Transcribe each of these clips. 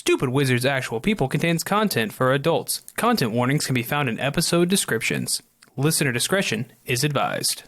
Stupid Wizards Actual People contains content for adults. Content warnings can be found in episode descriptions. Listener discretion is advised.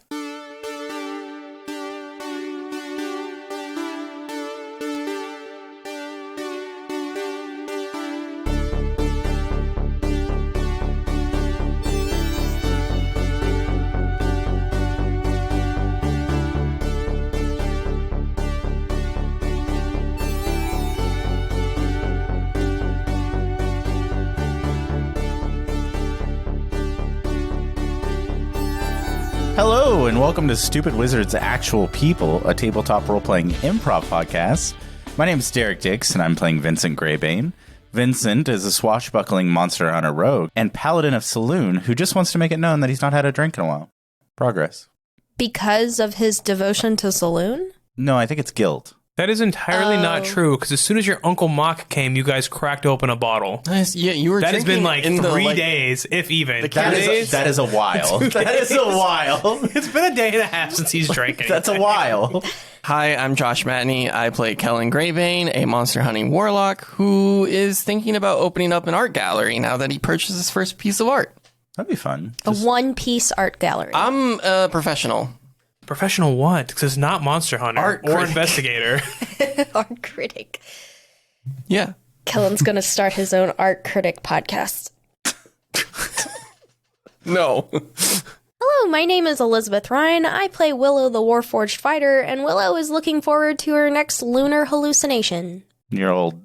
Hello, and welcome to Stupid Wizards Actual People, a tabletop role-playing improv podcast. My name is Derek Dix, and I'm playing Vincent Greybane. Vincent is a swashbuckling monster hunter rogue and paladin of Saloon who just wants to make it known that he's not had a drink in a while. Progress. Because of his devotion to Saloon? No, I think it's guilt. That is entirely not true, because as soon as your Uncle Mock came, you guys cracked open a bottle. Yeah, you were. That has been like in 3 days, if even. That is a while. That is a while. It's been a day and a half since he's drinking. That's a while. Hi, I'm Josh Matney. I play Kellen Greybane, a monster hunting warlock who is thinking about opening up an art gallery now that he purchased his first piece of art. That'd be fun. A one-piece art gallery. I'm a professional. Professional what? Because it's not Monster Hunter Art or critic. Investigator. Art critic. Yeah. Kellen's going to start his own art critic podcast. No. Hello, my name is Elizabeth Rein. I play Willow the Warforged Fighter, and Willow is looking forward to her next lunar hallucination. Your old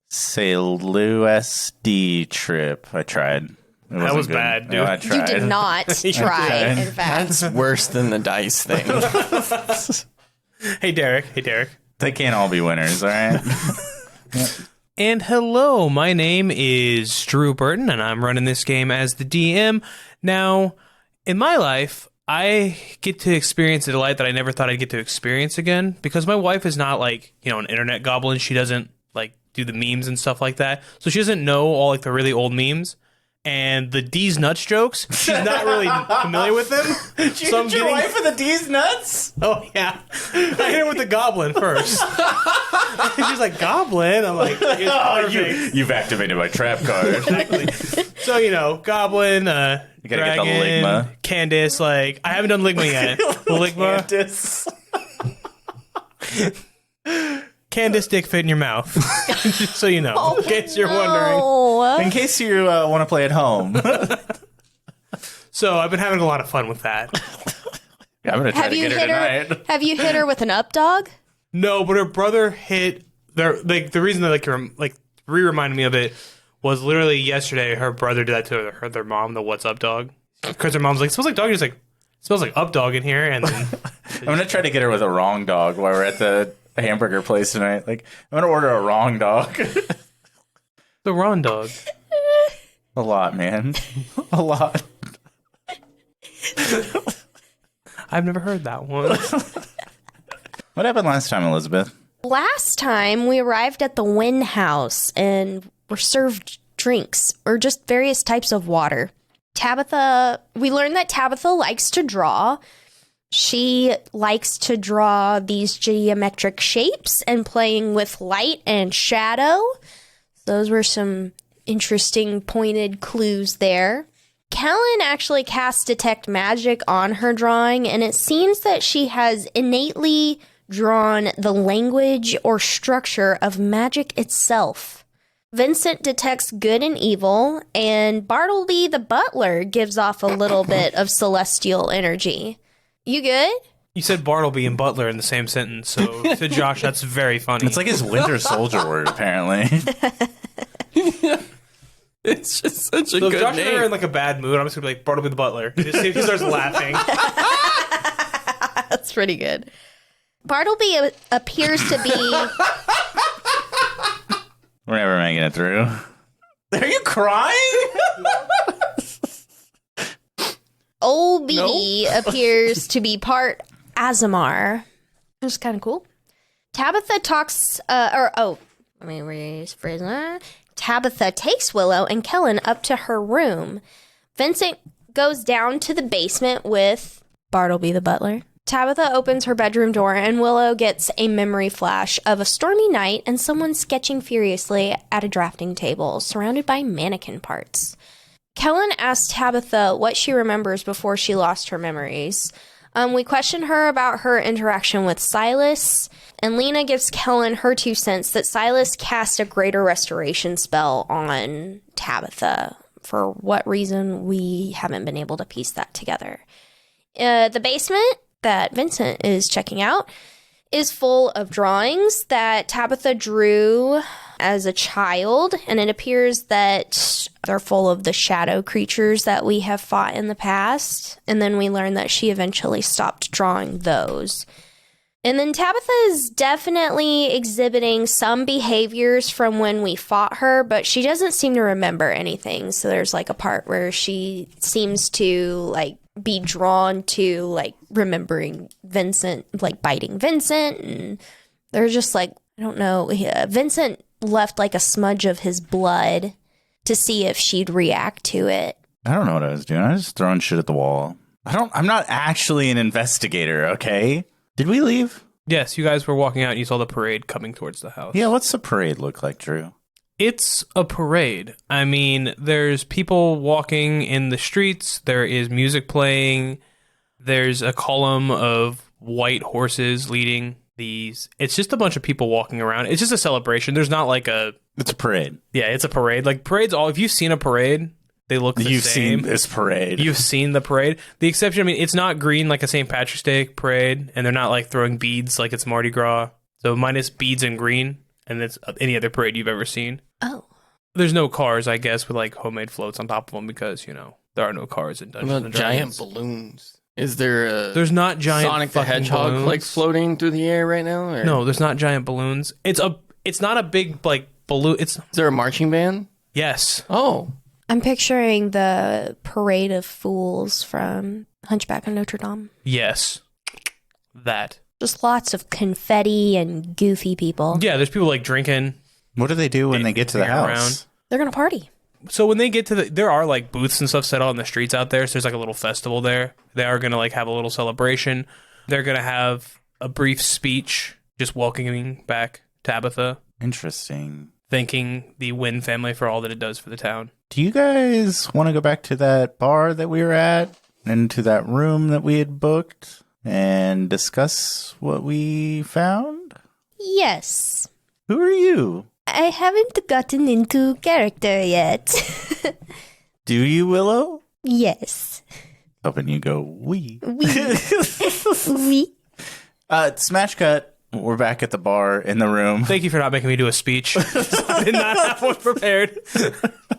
SD trip. I tried. That was bad, dude. No, I You tried. did not try, in fact. That's worse than the dice thing. Hey, Derek. They can't all be winners, all right? And hello, my name is Drew Burton, and I'm running this game as the DM. Now, in my life, I get to experience a delight that I never thought I'd get to experience again, because my wife is not like, an internet goblin. She doesn't do the memes and stuff like that. So she doesn't know all the really old memes. And the D's nuts jokes, she's not really familiar with them. So I'm your wife with the D's nuts? Oh, yeah. I hit her with the goblin first. And she's like, goblin? I'm like, You've activated my trap card. Exactly. So, goblin, You gotta dragon, get the Ligma. Candace, I haven't done Ligma yet. Ligma. Candace dick fit in your mouth. Just so you know, in case you're wondering. In case you want to play at home. So I've been having a lot of fun with that. Yeah, I'm going to try to get her tonight. Have you hit her with an up dog? No, but her brother hit... the reason that re-reminded me of it was literally yesterday her brother did that to their mom, the what's up dog. Because her mom's like, it smells like dog. He's like, it smells like up dog in here. And then I'm going to try to get her with a wrong dog while we're at the hamburger place tonight. I'm going to order a wrong dog. the wrong dog. A lot, man. A lot. I've never heard that one. What happened last time, Elizabeth? Last time, we arrived at the Wynn House and were served drinks, or just various types of water. We learned that Tabitha likes to draw. She likes to draw these geometric shapes and playing with light and shadow. Those were some interesting pointed clues there. Kellen actually cast Detect Magic on her drawing, and it seems that she has innately drawn the language or structure of magic itself. Vincent detects good and evil, and Bartleby the butler gives off a little bit of celestial energy. You good? You said Bartleby and Butler in the same sentence, so to Josh, that's very funny. It's like his Winter Soldier word, apparently. It's just such a so good if Josh name. and I are in a bad mood, I'm just going to be like, Bartleby the butler. Just see if he starts laughing. That's pretty good. Bartleby appears to be... We're never making it through. Are you crying? Old BB appears to be part Azamar. Which is kind of cool. Tabitha talks... let me rephrase that. Tabitha takes Willow and Kellen up to her room. Vincent goes down to the basement with Bartleby the butler. Tabitha opens her bedroom door and Willow gets a memory flash of a stormy night and someone sketching furiously at a drafting table surrounded by mannequin parts. Kellen asks Tabitha what she remembers before she lost her memories. We question her about her interaction with Silas, and Lena gives Kellen her 2 cents that Silas cast a greater restoration spell on Tabitha. For what reason, we haven't been able to piece that together. The basement that Vincent is checking out is full of drawings that Tabitha drew as a child, and it appears that they're full of the shadow creatures that we have fought in the past, and then we learn that she eventually stopped drawing those. And then Tabitha is definitely exhibiting some behaviors from when we fought her, but she doesn't seem to remember anything. So there's like a part where she seems to like be drawn to like remembering Vincent, like biting Vincent, and they're just like, I don't know, Vincent left like a smudge of his blood to see if she'd react to it. I don't know what I was doing. I was just throwing shit at the wall. I'm not actually an investigator, okay? Did we leave? Yes, you guys were walking out and you saw the parade coming towards the house. Yeah, what's the parade look like, Drew? It's a parade. I mean, there's people walking in the streets. There is music playing. There's a column of white horses leading these. It's just a bunch of people walking around. It's just a celebration. There's not like a... It's a parade. Yeah, it's a parade. Like, parades, all... If you've seen a parade, they look the same. You've seen this parade. You've seen the parade. The exception, I mean, it's not green like a St. Patrick's Day parade, and they're not like throwing beads like it's Mardi Gras. So minus beads and green, and it's any other parade you've ever seen. Oh. There's no cars, I guess, with like homemade floats on top of them because, you know, there are no cars in Dungeons and Giant Dragons. balloons. Is there There's not giant Sonic the fucking Hedgehog balloons. like floating through the air right now? Or? No, there's not giant balloons. It's not a big like balloon. It's Is there a marching band? yes. Oh. I'm picturing the parade of fools from Hunchback of Notre Dame. Yes. That. Just lots of confetti and goofy people. Yeah, there's people like drinking. What do they do when they get to the house? Around. They're going to party. So when they get to there are like booths and stuff set out on the streets out there. So there's like a little festival there. They are going to like have a little celebration. They're going to have a brief speech just welcoming back Tabitha. Interesting. Thanking the Wynn family for all that it does for the town. Do you guys want to go back to that bar that we were at and to that room that we had booked and discuss what we found? Yes. Who are you? I haven't gotten into character yet. Do you, Willow? Yes. Hoping you go, we. We. Smash cut. We're back at the bar in the room. Thank you for not making me do a speech. I did not have one prepared.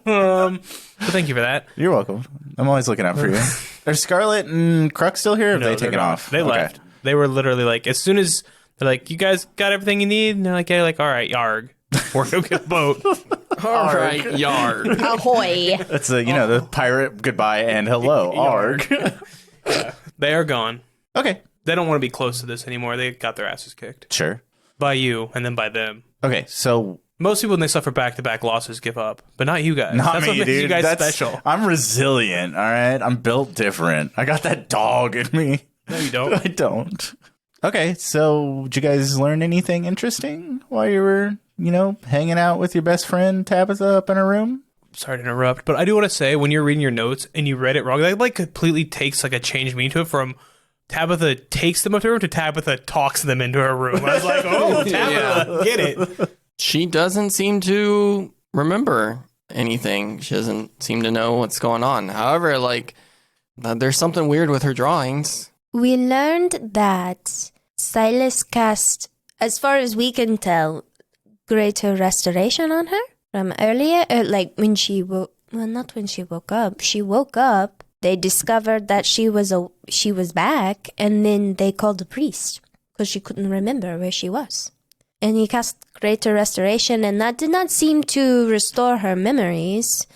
But thank you for that. You're welcome. I'm always looking out for you. Are Scarlet and Crux still here? Or have they taken off? They left. They were literally like, as soon as they're like, you guys got everything you need? And they're like, yeah, like, all right, yarg. We're going to get a boat. All right, yard. Ahoy. That's the pirate goodbye and hello. Arg. Yeah, they are gone. Okay. They don't want to be close to this anymore. They got their asses kicked. Sure. By you, and then by them. Okay, so... Most people, when they suffer back-to-back losses, give up. But not you guys. Not That's me, what makes dude. you guys That's, special. I'm resilient, all right? I'm built different. I got that dog in me. No, you don't. I don't. Okay, so did you guys learn anything interesting while you were, hanging out with your best friend Tabitha up in her room? Sorry to interrupt, but I do want to say, when you're reading your notes and you read it wrong, that like completely takes like a change meaning to it from Tabitha takes them up to her room to Tabitha talks them into her room. I was like, oh, Tabitha, get it. She doesn't seem to remember anything. She doesn't seem to know what's going on. However, there's something weird with her drawings. We learned that Silas cast, as far as we can tell, greater restoration on her from earlier. Like when she not when she woke up. She woke up. They discovered that she was back, and then they called the priest because she couldn't remember where she was. And he cast greater restoration, and that did not seem to restore her memories.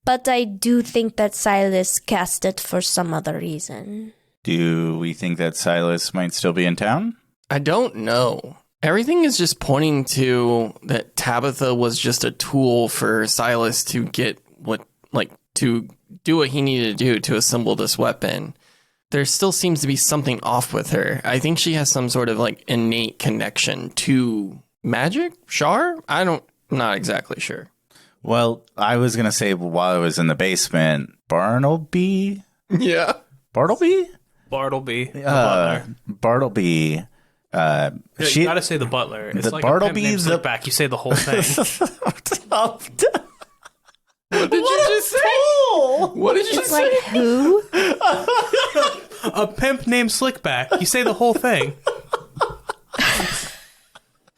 But I do think that Silas cast it for some other reason. Do we think that Silas might still be in town? I don't know. Everything is just pointing to that Tabitha was just a tool for Silas to get to do what he needed to do to assemble this weapon. there still seems to be something off with her. I think she has some sort of like innate connection to magic? Shar? I'm not exactly sure. Well, I was going to say while I was in the basement, Bartleby? Yeah. Bartleby? Bartleby. The butler. Bartleby. Yeah, you gotta say the butler. It's the like Bartleby, a pimp named Slickback. You say the whole thing. What did you just say? What did you It's say? like who? A pimp named Slickback. You say the whole thing.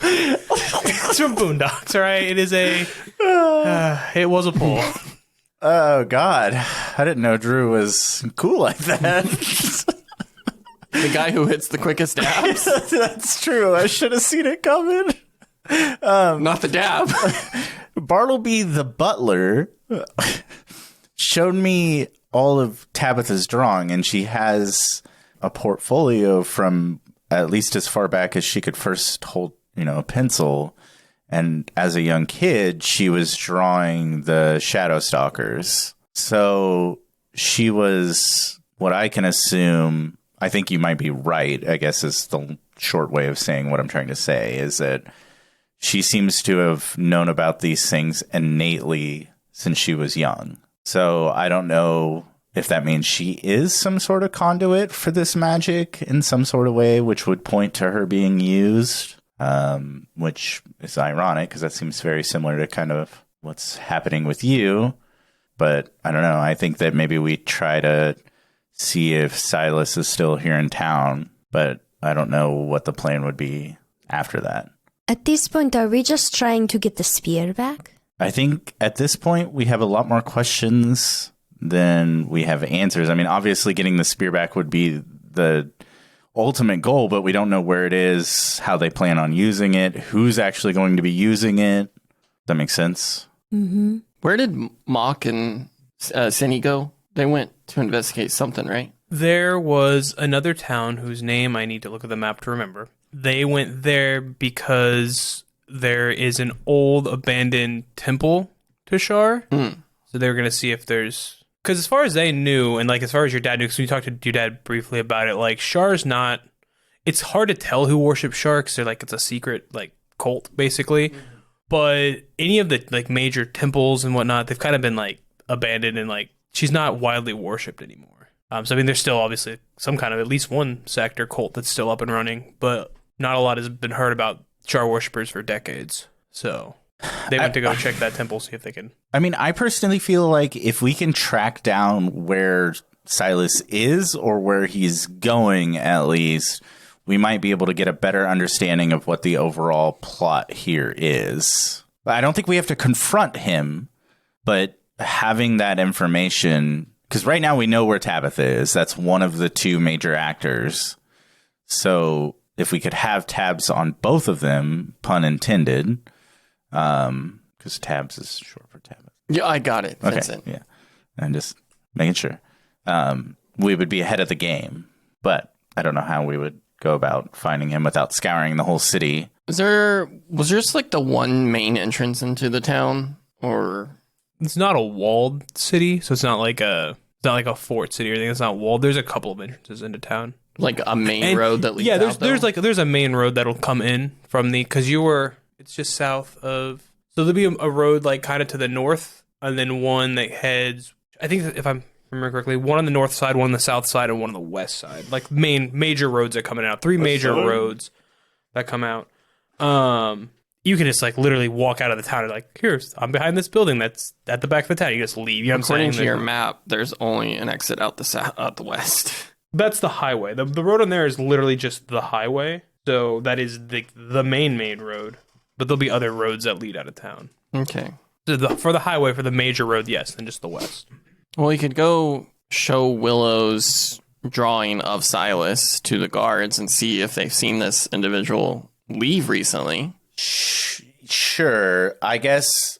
It's from Boondocks, all right? It is a... it was a pull. Oh, God. I didn't know Drew was cool like that. The guy who hits the quickest dabs? That's true. I should have seen it coming. Not the dab. Bartleby the butler showed me all of Tabitha's drawing, and she has a portfolio from at least as far back as she could first hold, a pencil. And as a young kid, she was drawing the Shadow Stalkers. So she was what I can assume. I think you might be right, I guess is the short way of saying what I'm trying to say, is that she seems to have known about these things innately since she was young. So I don't know if that means she is some sort of conduit for this magic in some sort of way, which would point to her being used, which is ironic because that seems very similar to kind of what's happening with you. But I don't know. I think that maybe we try to see if Silas is still here in town, but I don't know what the plan would be after that. At this point, are we just trying to get the spear back? I think at this point we have a lot more questions than we have answers. I mean, obviously getting the spear back would be the ultimate goal, but we don't know where it is, how they plan on using it, who's actually going to be using it. That makes sense. Mm-hmm. Where did Mock and Cindy go? They went to investigate something, right? There was another town whose name I need to look at the map to remember. They went there because there is an old abandoned temple to Shar. So they were going to see if there's... Because as far as they knew, and like as far as your dad knew, because we talked to your dad briefly about it, like Shar's not... It's hard to tell who worships Shar because they're like, it's a secret like cult, basically. Mm-hmm. But any of the like major temples and whatnot, they've kind of been like abandoned and like she's not widely worshipped anymore. So I mean, there's still obviously some kind of at least one sect or cult that's still up and running, but not a lot has been heard about Shar worshippers for decades. So they went to go check that temple, see if they can. I mean, I personally feel like if we can track down where Silas is or where he's going, at least, we might be able to get a better understanding of what the overall plot here is. I don't think we have to confront him, but having that information, because right now we know where Tabitha is. That's one of the two major actors. So if we could have tabs on both of them, pun intended, because tabs is short for Tabitha. Yeah, I got it. Okay, Vincent. yeah. I'm just making sure. We would be ahead of the game, but I don't know how we would go about finding him without scouring the whole city. Was there just like the one main entrance into the town, or it's not a walled city, so it's not like a fort city or anything. It's not walled. There's a couple of entrances into town, like a main road that leads yeah, out, there's a main road that'll come in from because it's just south of, so there'll be a road like kind of to the north, and then one that heads, I think if I'm remember correctly, one on the north side, one on the south side, and one on the west side. Like major roads that coming out. 3 major roads that come out. You can just like literally walk out of the town and like, I'm behind this building that's at the back of the town. You just leave. You know what I'm saying? According to your map, there's only an exit out the west. That's the highway. The road on there is literally just the highway. So that is the main road. But there'll be other roads that lead out of town. Okay. So for the highway, for the major road, yes, and just the west. Well, you could go show Willow's drawing of Silas to the guards and see if they've seen this individual leave recently. Sure. I guess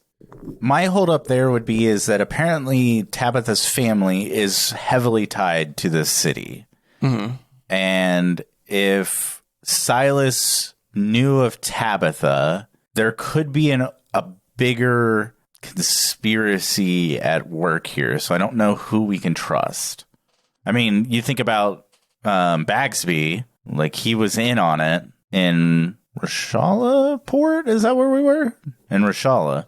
my holdup there would be is that apparently Tabitha's family is heavily tied to this city. Mm-hmm. And if Silas knew of Tabitha, there could be a bigger conspiracy at work here, so I don't know who we can trust. I mean, you think about Bagsby, like he was in on it in Rashala Port. Is that where we were? In Rashala.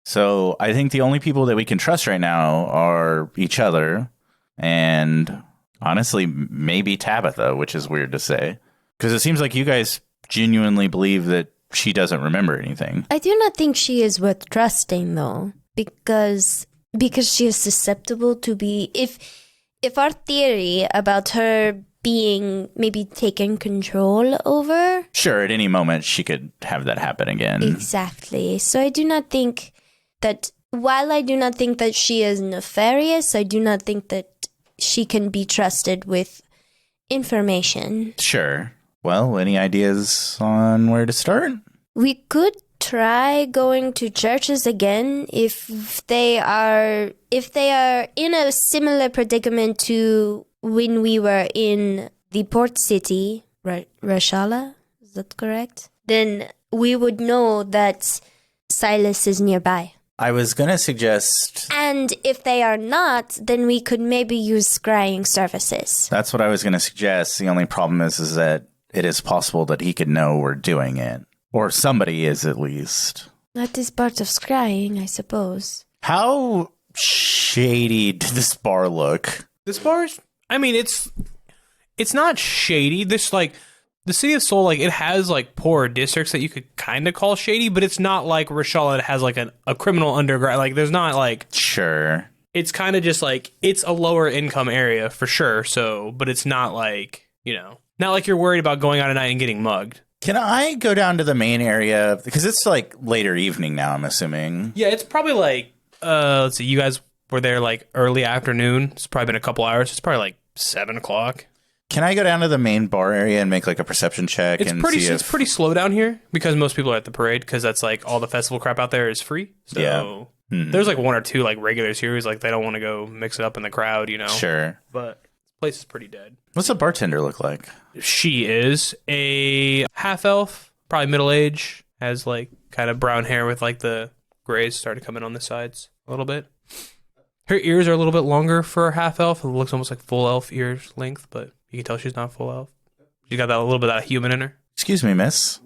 So I think the only people that we can trust right now are each other and honestly, maybe Tabitha, which is weird to say. Because it seems like you guys genuinely believe that she doesn't remember anything. I do not think she is worth trusting, though, because she is susceptible to be... If our theory about her being maybe taken control over... Sure, at any moment she could have that happen again. Exactly. So I do not think that... While I do not think that she is nefarious, I do not think that she can be trusted with information. Sure. Well, any ideas on where to start? We could try going to churches again if they are in a similar predicament to when we were in the port city, Rashala, is that correct? Then we would know that Silas is nearby. I was going to suggest... And if they are not, then we could maybe use scrying services. That's what I was going to suggest. The only problem is that it is possible that he could know we're doing it. Or somebody is, at least. That is part of scrying, I suppose. How shady did this bar look? This bar is... I mean, it's not shady. This, like... The City of Seoul, like, it has, like, poorer districts that you could kind of call shady, but it's not like Rashala that has, like, a criminal underground. Like, there's not, like... Sure. It's kind of just, like, it's a lower income area, for sure, so... But it's not, like, you know... Not like you're worried about going out at night and getting mugged. Can I go down to the main area? Because it's, like, later evening now, I'm assuming. Yeah, it's probably, like... let's see, you guys were there, like, early afternoon. It's probably been a couple hours. It's probably, like, 7 o'clock. Can I go down to the main bar area and make like a perception check? It's pretty slow down here because most people are at the parade because that's like all the festival crap out there is free. So yeah. There's like one or two like regulars here who's like they don't want to go mix it up in the crowd, you know. Sure. But this place is pretty dead. What's the bartender look like? She is a half elf, probably middle age, has like kind of brown hair with like the grays starting to come in on the sides a little bit. Her ears are a little bit longer for a half elf. It looks almost like full elf ears length, but you can tell she's not full elf. She's got that a little bit of that human in her. Excuse me, miss.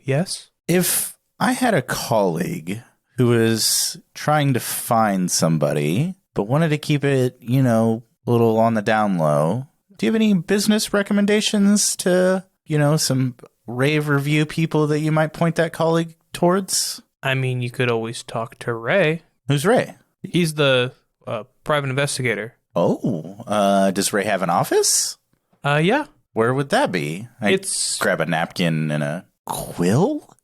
Yes? If I had a colleague who was trying to find somebody, but wanted to keep it, you know, a little on the down low, do you have any business recommendations to, you know, some rave review people that you might point that colleague towards? I mean, you could always talk to Ray. Who's Ray? He's the private investigator. Oh, does Ray have an office? Yeah. Where would that be? It's grab a napkin and a quill?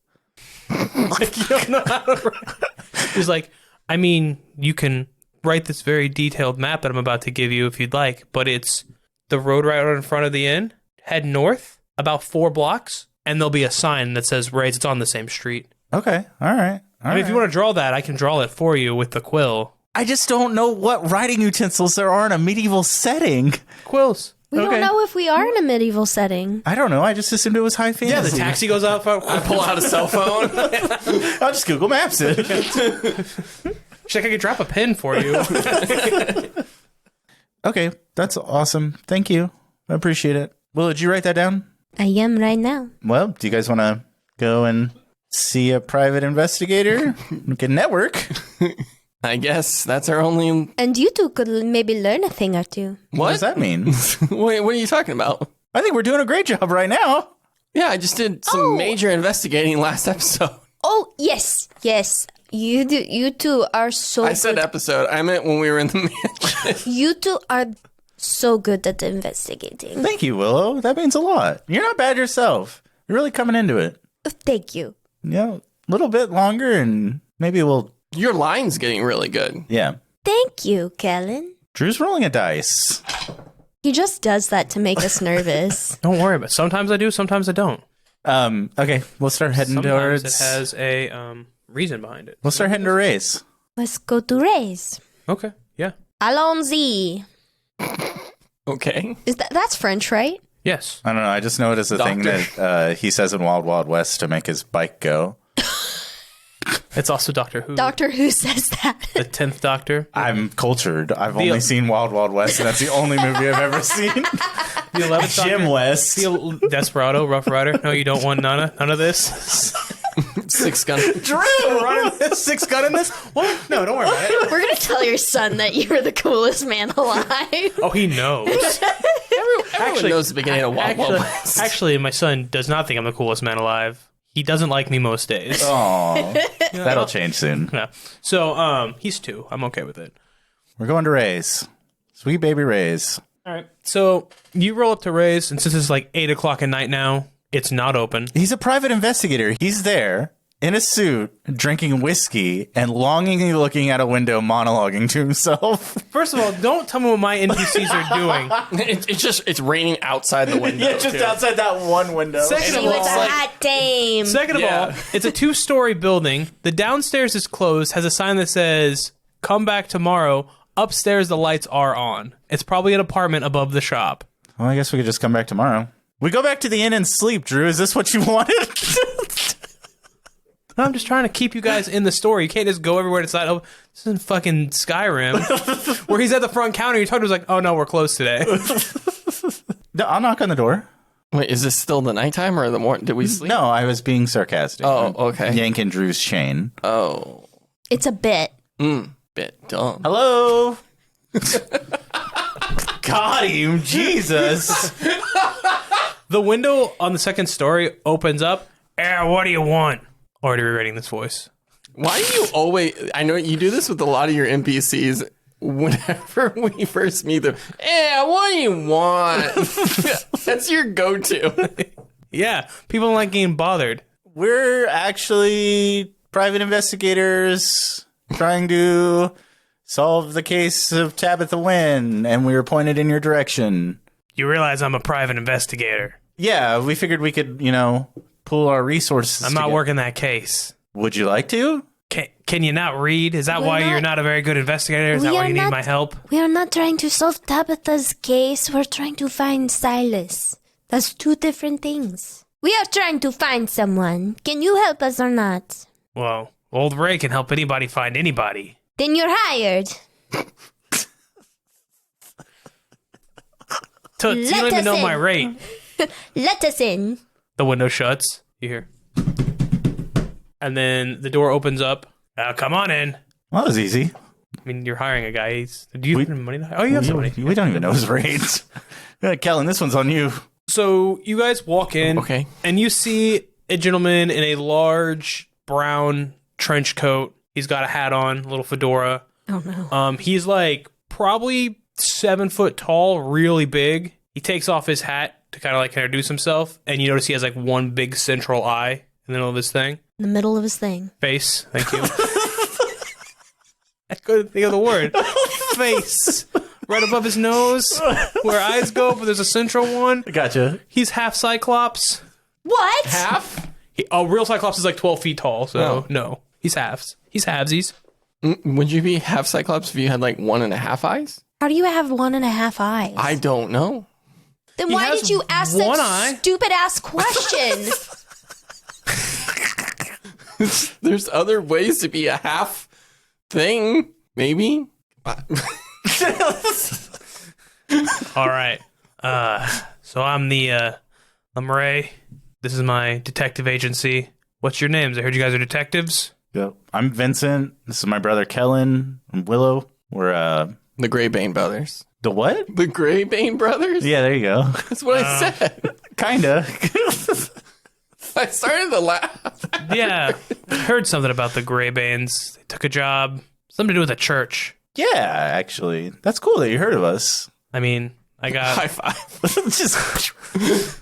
like, you don't know how to write. He's like, I mean, you can write this very detailed map that I'm about to give you if you'd like, but it's the road right in front of the inn. Head north about 4 blocks, and there'll be a sign that says Ray's. It's on the same street. Okay, all right. I mean, if you want to draw that, I can draw it for you with the quill. I just don't know what writing utensils there are in a medieval setting. Quills. We don't know if we are in a medieval setting. I don't know. I just assumed it was high fantasy. Yeah, the taxi goes out. I pull out a cell phone. I'll just Google Maps it. She's like, I could drop a pin for you. Okay, that's awesome. Thank you. I appreciate it. Willow, did you write that down? I am right now. Well, do you guys want to go and see a private investigator? We can network. I guess that's our only... And you two could maybe learn a thing or two. What does that mean? What are you talking about? I think we're doing a great job right now. Yeah, I just did some major investigating last episode. Oh, yes. You two are so I said episode. I meant when we were in the mansion. You two are so good at investigating. Thank you, Willow. That means a lot. You're not bad yourself. You're really coming into it. Thank you. Yeah, a little bit longer and maybe we'll... Your line's getting really good. Yeah. Thank you, Kellen. Drew's rolling a dice. He just does that to make us nervous. Don't worry about it. Sometimes I do, sometimes I don't. Okay, we'll start heading Sometimes towards... it has a reason behind it. We'll start heading to Ray's. Let's go to Ray's. Okay, yeah. Allons-y. Okay. That's French, right? Yes. I don't know. I just know it as a thing that he says in Wild Wild West to make his bike go. It's also Doctor Who. Doctor Who says that. The 10th Doctor. I'm cultured. I've only seen Wild Wild West, and that's the only movie I've ever seen. The 11th Doctor. Jim West. Desperado, Rough Rider. No, you don't want none of this. Six gun. Drew! Running this? Six gun in this? What? No, don't worry about it. We're going to tell your son that you're the coolest man alive. Oh, he knows. Everyone knows the beginning of Wild Wild West. Actually, my son does not think I'm the coolest man alive. He doesn't like me most days. Aw. That'll change soon. Yeah. So, he's 2. I'm okay with it. We're going to Ray's. Sweet baby Ray's. All right. So, you roll up to Ray's, and since it's like 8 o'clock at night now, it's not open. He's a private investigator. He's there in a suit, drinking whiskey, and longingly looking out a window, monologuing to himself. First of all, don't tell me what my NPCs are doing. It's raining outside the window. Yeah, just outside that one window. Second She of was all, a hot dame. Second of all, it's a 2-story building. The downstairs is closed, has a sign that says, "Come back tomorrow." Upstairs, the lights are on. It's probably an apartment above the shop. Well, I guess we could just come back tomorrow. We go back to the inn and sleep, Drew. Is this what you wanted? I'm just trying to keep you guys in the story. You can't just go everywhere to decide, oh, this isn't fucking Skyrim. Where he's at the front counter, you're talking to him, like, oh no, we're closed today. No, I'll knock on the door. Wait, is this still the nighttime or the morning? Did we sleep? No, I was being sarcastic. Oh, okay. Yanking Drew's chain. Oh. It's a bit. Bit dumb. Hello? Got him. Jesus. The window on the second story opens up. What do you want? Already rewriting this voice. Why do you always... I know you do this with a lot of your NPCs. Whenever we first meet them, what do you want? That's your go-to. Yeah, people don't like getting bothered. We're actually private investigators trying to solve the case of Tabitha Wynn, and we were pointed in your direction. You realize I'm a private investigator. Yeah, we figured we could, pool our resources. I'm not working that case. Would you like to? Can you not read? Is that why you're not a very good investigator? Is that why you need my help? We are not trying to solve Tabitha's case. We're trying to find Silas. That's 2 different things. We are trying to find someone. Can you help us or not? Well, old Ray can help anybody find anybody. Then you're hired. So you don't even know my rate. Let us in. The window shuts. You hear. And then the door opens up. Come on in. Well, that was easy. I mean, you're hiring a guy. Do you have money? Oh, you have somebody. We don't even know his rates. Kellen, this one's on you. So you guys walk in. Okay. And you see a gentleman in a large brown trench coat. He's got a hat on, a little fedora. Oh, no. He's like probably 7 foot tall, really big. He takes off his hat to kind of like introduce himself. And you notice he has like one big central eye in the middle of his thing. In the middle of his thing. Face. Thank you. I couldn't think of the word. Face. Right above his nose, where eyes go, but there's a central one. Gotcha. He's half Cyclops. What? Half? Real Cyclops is like 12 feet tall, so no. He's halves. He's halvesies. Would you be half Cyclops if you had like 1.5 eyes? How do you have 1.5 eyes? I don't know. Then He why has did you ask one that eye. stupid-ass question? There's other ways to be a half thing, maybe. All right. So I'm I'm Ray. This is my detective agency. What's your names? I heard you guys are detectives. Yep. I'm Vincent. This is my brother Kellen and Willow. We're The Greybane brothers. the what? The Greybane brothers? Yeah, there you go. That's what I said. Kinda. I started to laugh. Yeah. I heard something about the Greybanes. They took a job. Something to do with a church. Yeah, actually. That's cool that you heard of us. I mean, I got... High five. Just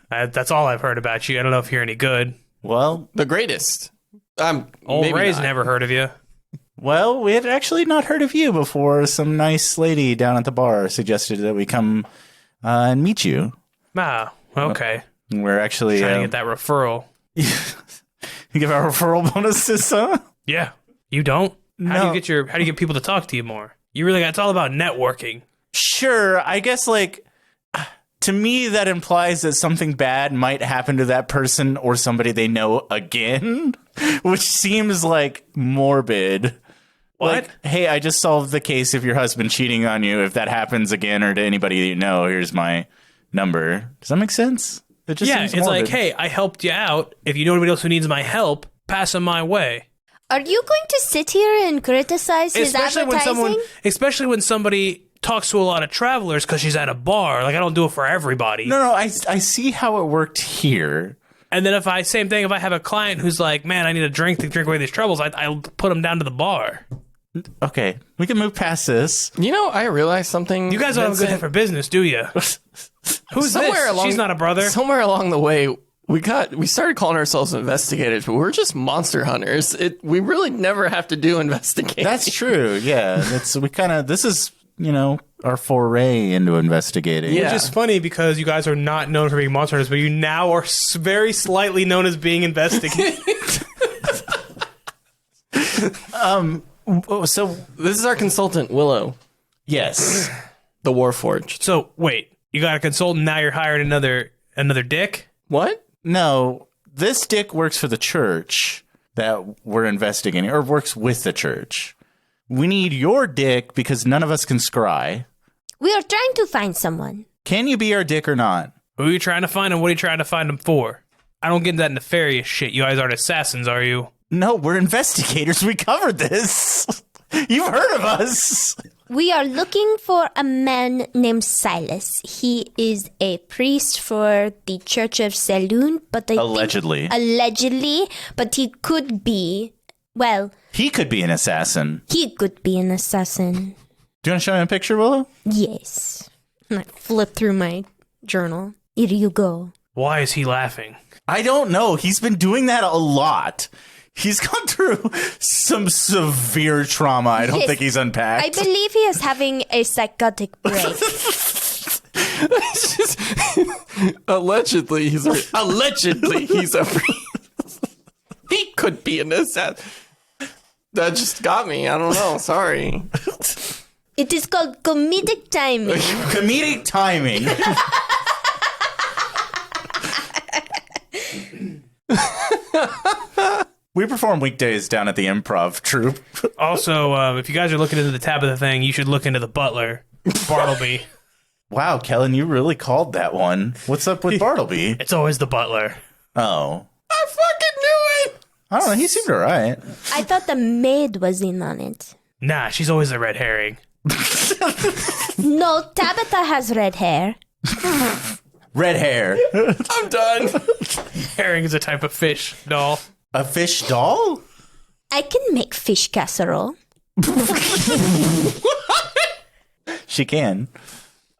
that's all I've heard about you. I don't know if you're any good. well, The greatest. Old Maybe Ray's not. never heard of you. we had actually not heard of you before. Some nice lady down at the bar suggested that we come and meet you. Ah, okay. We're actually Trying to get that referral. you give our referral bonuses, huh? Yeah. You don't? How No. do you get people to talk to you more? You really got, it's all about networking. Sure, I guess like to me, that implies that something bad might happen to that person or somebody they know again, which seems like morbid. What? Like, hey, I just solved the case of your husband cheating on you. If that happens again or to anybody you know, here's my number. Does that make sense? It just seems it's morbid. like, hey, I helped you out. If you know anybody else who needs my help, pass them my way. Are you going to sit here and criticize his advertising? Especially when somebody talks to a lot of travelers because she's at a bar. Like, I don't do it for everybody. No, I see how it worked here. And then if I have a client who's like, man, I need a drink to drink away these troubles, I'll put them down to the bar. Okay, we can move past this. You know, I realized something. You guys don't have a good head for business, do you? Who's this? She's not a brother. Somewhere along the way, we started calling ourselves investigators, but we're just monster hunters. We really never have to do investigating. That's true. Yeah, this is, our foray into investigating. Yeah. Which is funny because you guys are not known for being monster hunters, but you now are very slightly known as being investigators. So This is our consultant, Willow, yes, the Warforged. So wait, you got a consultant, now you're hiring another dick? What? no, this dick works for the church that we're investigating, or works with the church. We need your dick because none of us can scry. We are trying to find someone. Can you be our dick or not? Who are you trying to find and what are you trying to find them for? I don't get that nefarious shit. You guys aren't assassins, are you? No, we're investigators. We covered this. You've heard of us. We are looking for a man named Silas. He is a priest for the Church of Saloon, but Allegedly, but he could be, he could be an assassin. he could be an assassin. Do you want to show me a picture, Willow? Yes. And I flip through my journal. Here you go. Why is he laughing? I don't know. He's been doing that a lot. He's gone through some severe trauma. I don't Yes. think he's unpacked. I believe he is having a psychotic break. Allegedly, he's a he could be an assassin. That just got me. I don't know. Sorry. It is called comedic timing. Comedic timing. We perform weekdays down at the improv troupe. Also, if you guys are looking into the Tabitha thing, you should look into the butler, Bartleby. Wow, Kellen, you really called that one. What's up with Bartleby? It's always the butler. Oh. I fucking knew it. I don't know. He seemed all right. I thought the maid was in on it. Nah, she's always the red herring. No, Tabitha has red hair. Red hair. I'm done. Herring is a type of fish doll. A fish doll? I can make fish casserole. She can.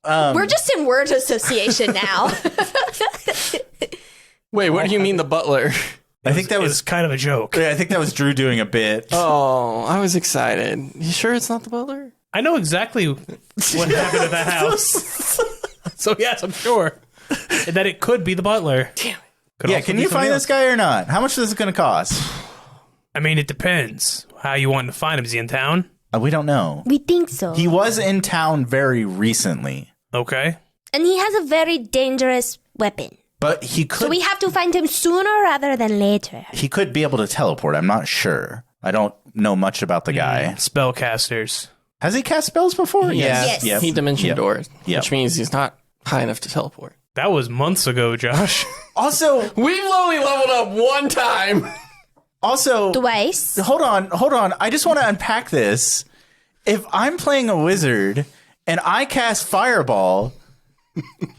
We're just in word association now. Wait, what do you mean the butler? I think that It was. was kind of a joke. I think that was Drew doing a bit. Oh, I was excited. You sure it's not the butler? I know exactly what happened at that house. So yes, I'm sure. And that it could be the butler. Damn it. Could Yeah, also can be you somebody find else. this guy or not? How much is it going to cost? I mean, it depends. How you want to find him? Is he in town? We don't know. We think so. He was in town very recently, Okay. And he has a very dangerous weapon. but he could So we have to find him sooner rather than later. he could be able to teleport. I'm not sure. I don't know much about the guy. Spellcasters. Has he cast spells before? Yes. Yep. He dimension Yep. doors, Yep. which means he's not high enough to teleport. That was months ago, Josh. Also, We've only leveled up one time. Twice. hold on. I just want to unpack this. If I'm playing a wizard and I cast Fireball,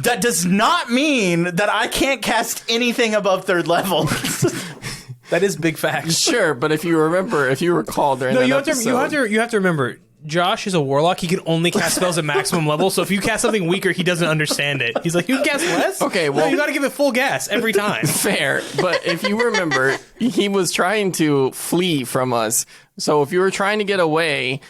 that does not mean that I can't cast anything above 3rd level. That is big facts. Sure, but if you recall during No, that you have episode, to remember. Josh is a warlock. He can only cast spells at maximum level. So if you cast something weaker, he doesn't understand it. He's like, "You can cast less." Okay, No, well- you got to give it full gas every time. fair. But if you remember, he was trying to flee from us. So if you were trying to get away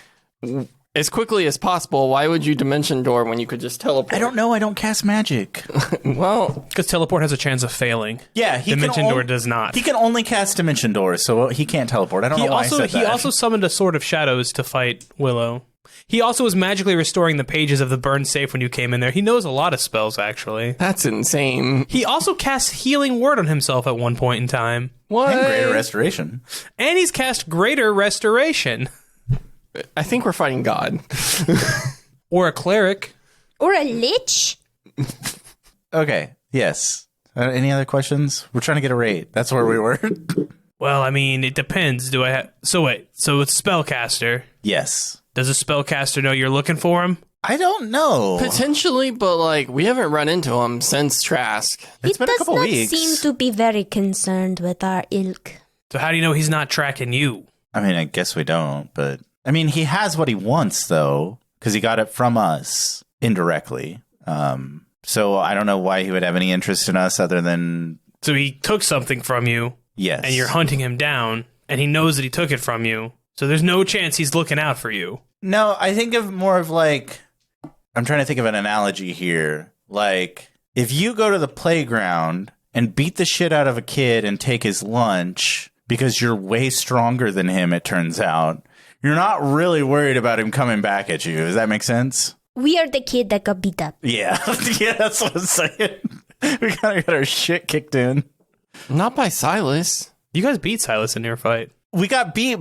as quickly as possible, why would you dimension door when you could just teleport? I don't know. I don't cast magic. Well, Because teleport has a chance of failing. Yeah, he Dimension can Door does not. He can only cast Dimension Door, so he can't teleport. I don't know why I said that. He also summoned a Sword of Shadows to fight Willow. He also was magically restoring the pages of the burn safe when you came in there. He knows a lot of spells, actually. That's insane. He also cast Healing Word on himself at one point in time. What? And Greater Restoration. And he's cast Greater Restoration. I think we're fighting God. Or a cleric. Or a lich? Okay, yes. Any other questions? We're trying to get a rate. That's where we were. Well, I mean, it depends. Do I have... So wait, so it's spellcaster. Yes. Does a spellcaster know you're looking for him? I don't know. Potentially, but like we haven't run into him since Trask. It's been a couple does not weeks. seem to be very concerned with our ilk. So how do you know he's not tracking you? I mean, I guess we don't, but... I mean, he has what he wants, though, because he got it from us indirectly. So I don't know why he would have any interest in us other than... So he took something from you. Yes. And you're hunting him down, and he knows that he took it from you. So there's no chance he's looking out for you. No, I think of more of like... I'm trying to think of an analogy here. Like, if you go to the playground and beat the shit out of a kid and take his lunch because you're way stronger than him, it turns out, you're not really worried about him coming back at you. Does that make sense? We are the kid that got beat up. Yeah. Yeah, that's what I'm saying. We kind of got our shit kicked in. Not by Silas. You guys beat Silas in your fight. We got beat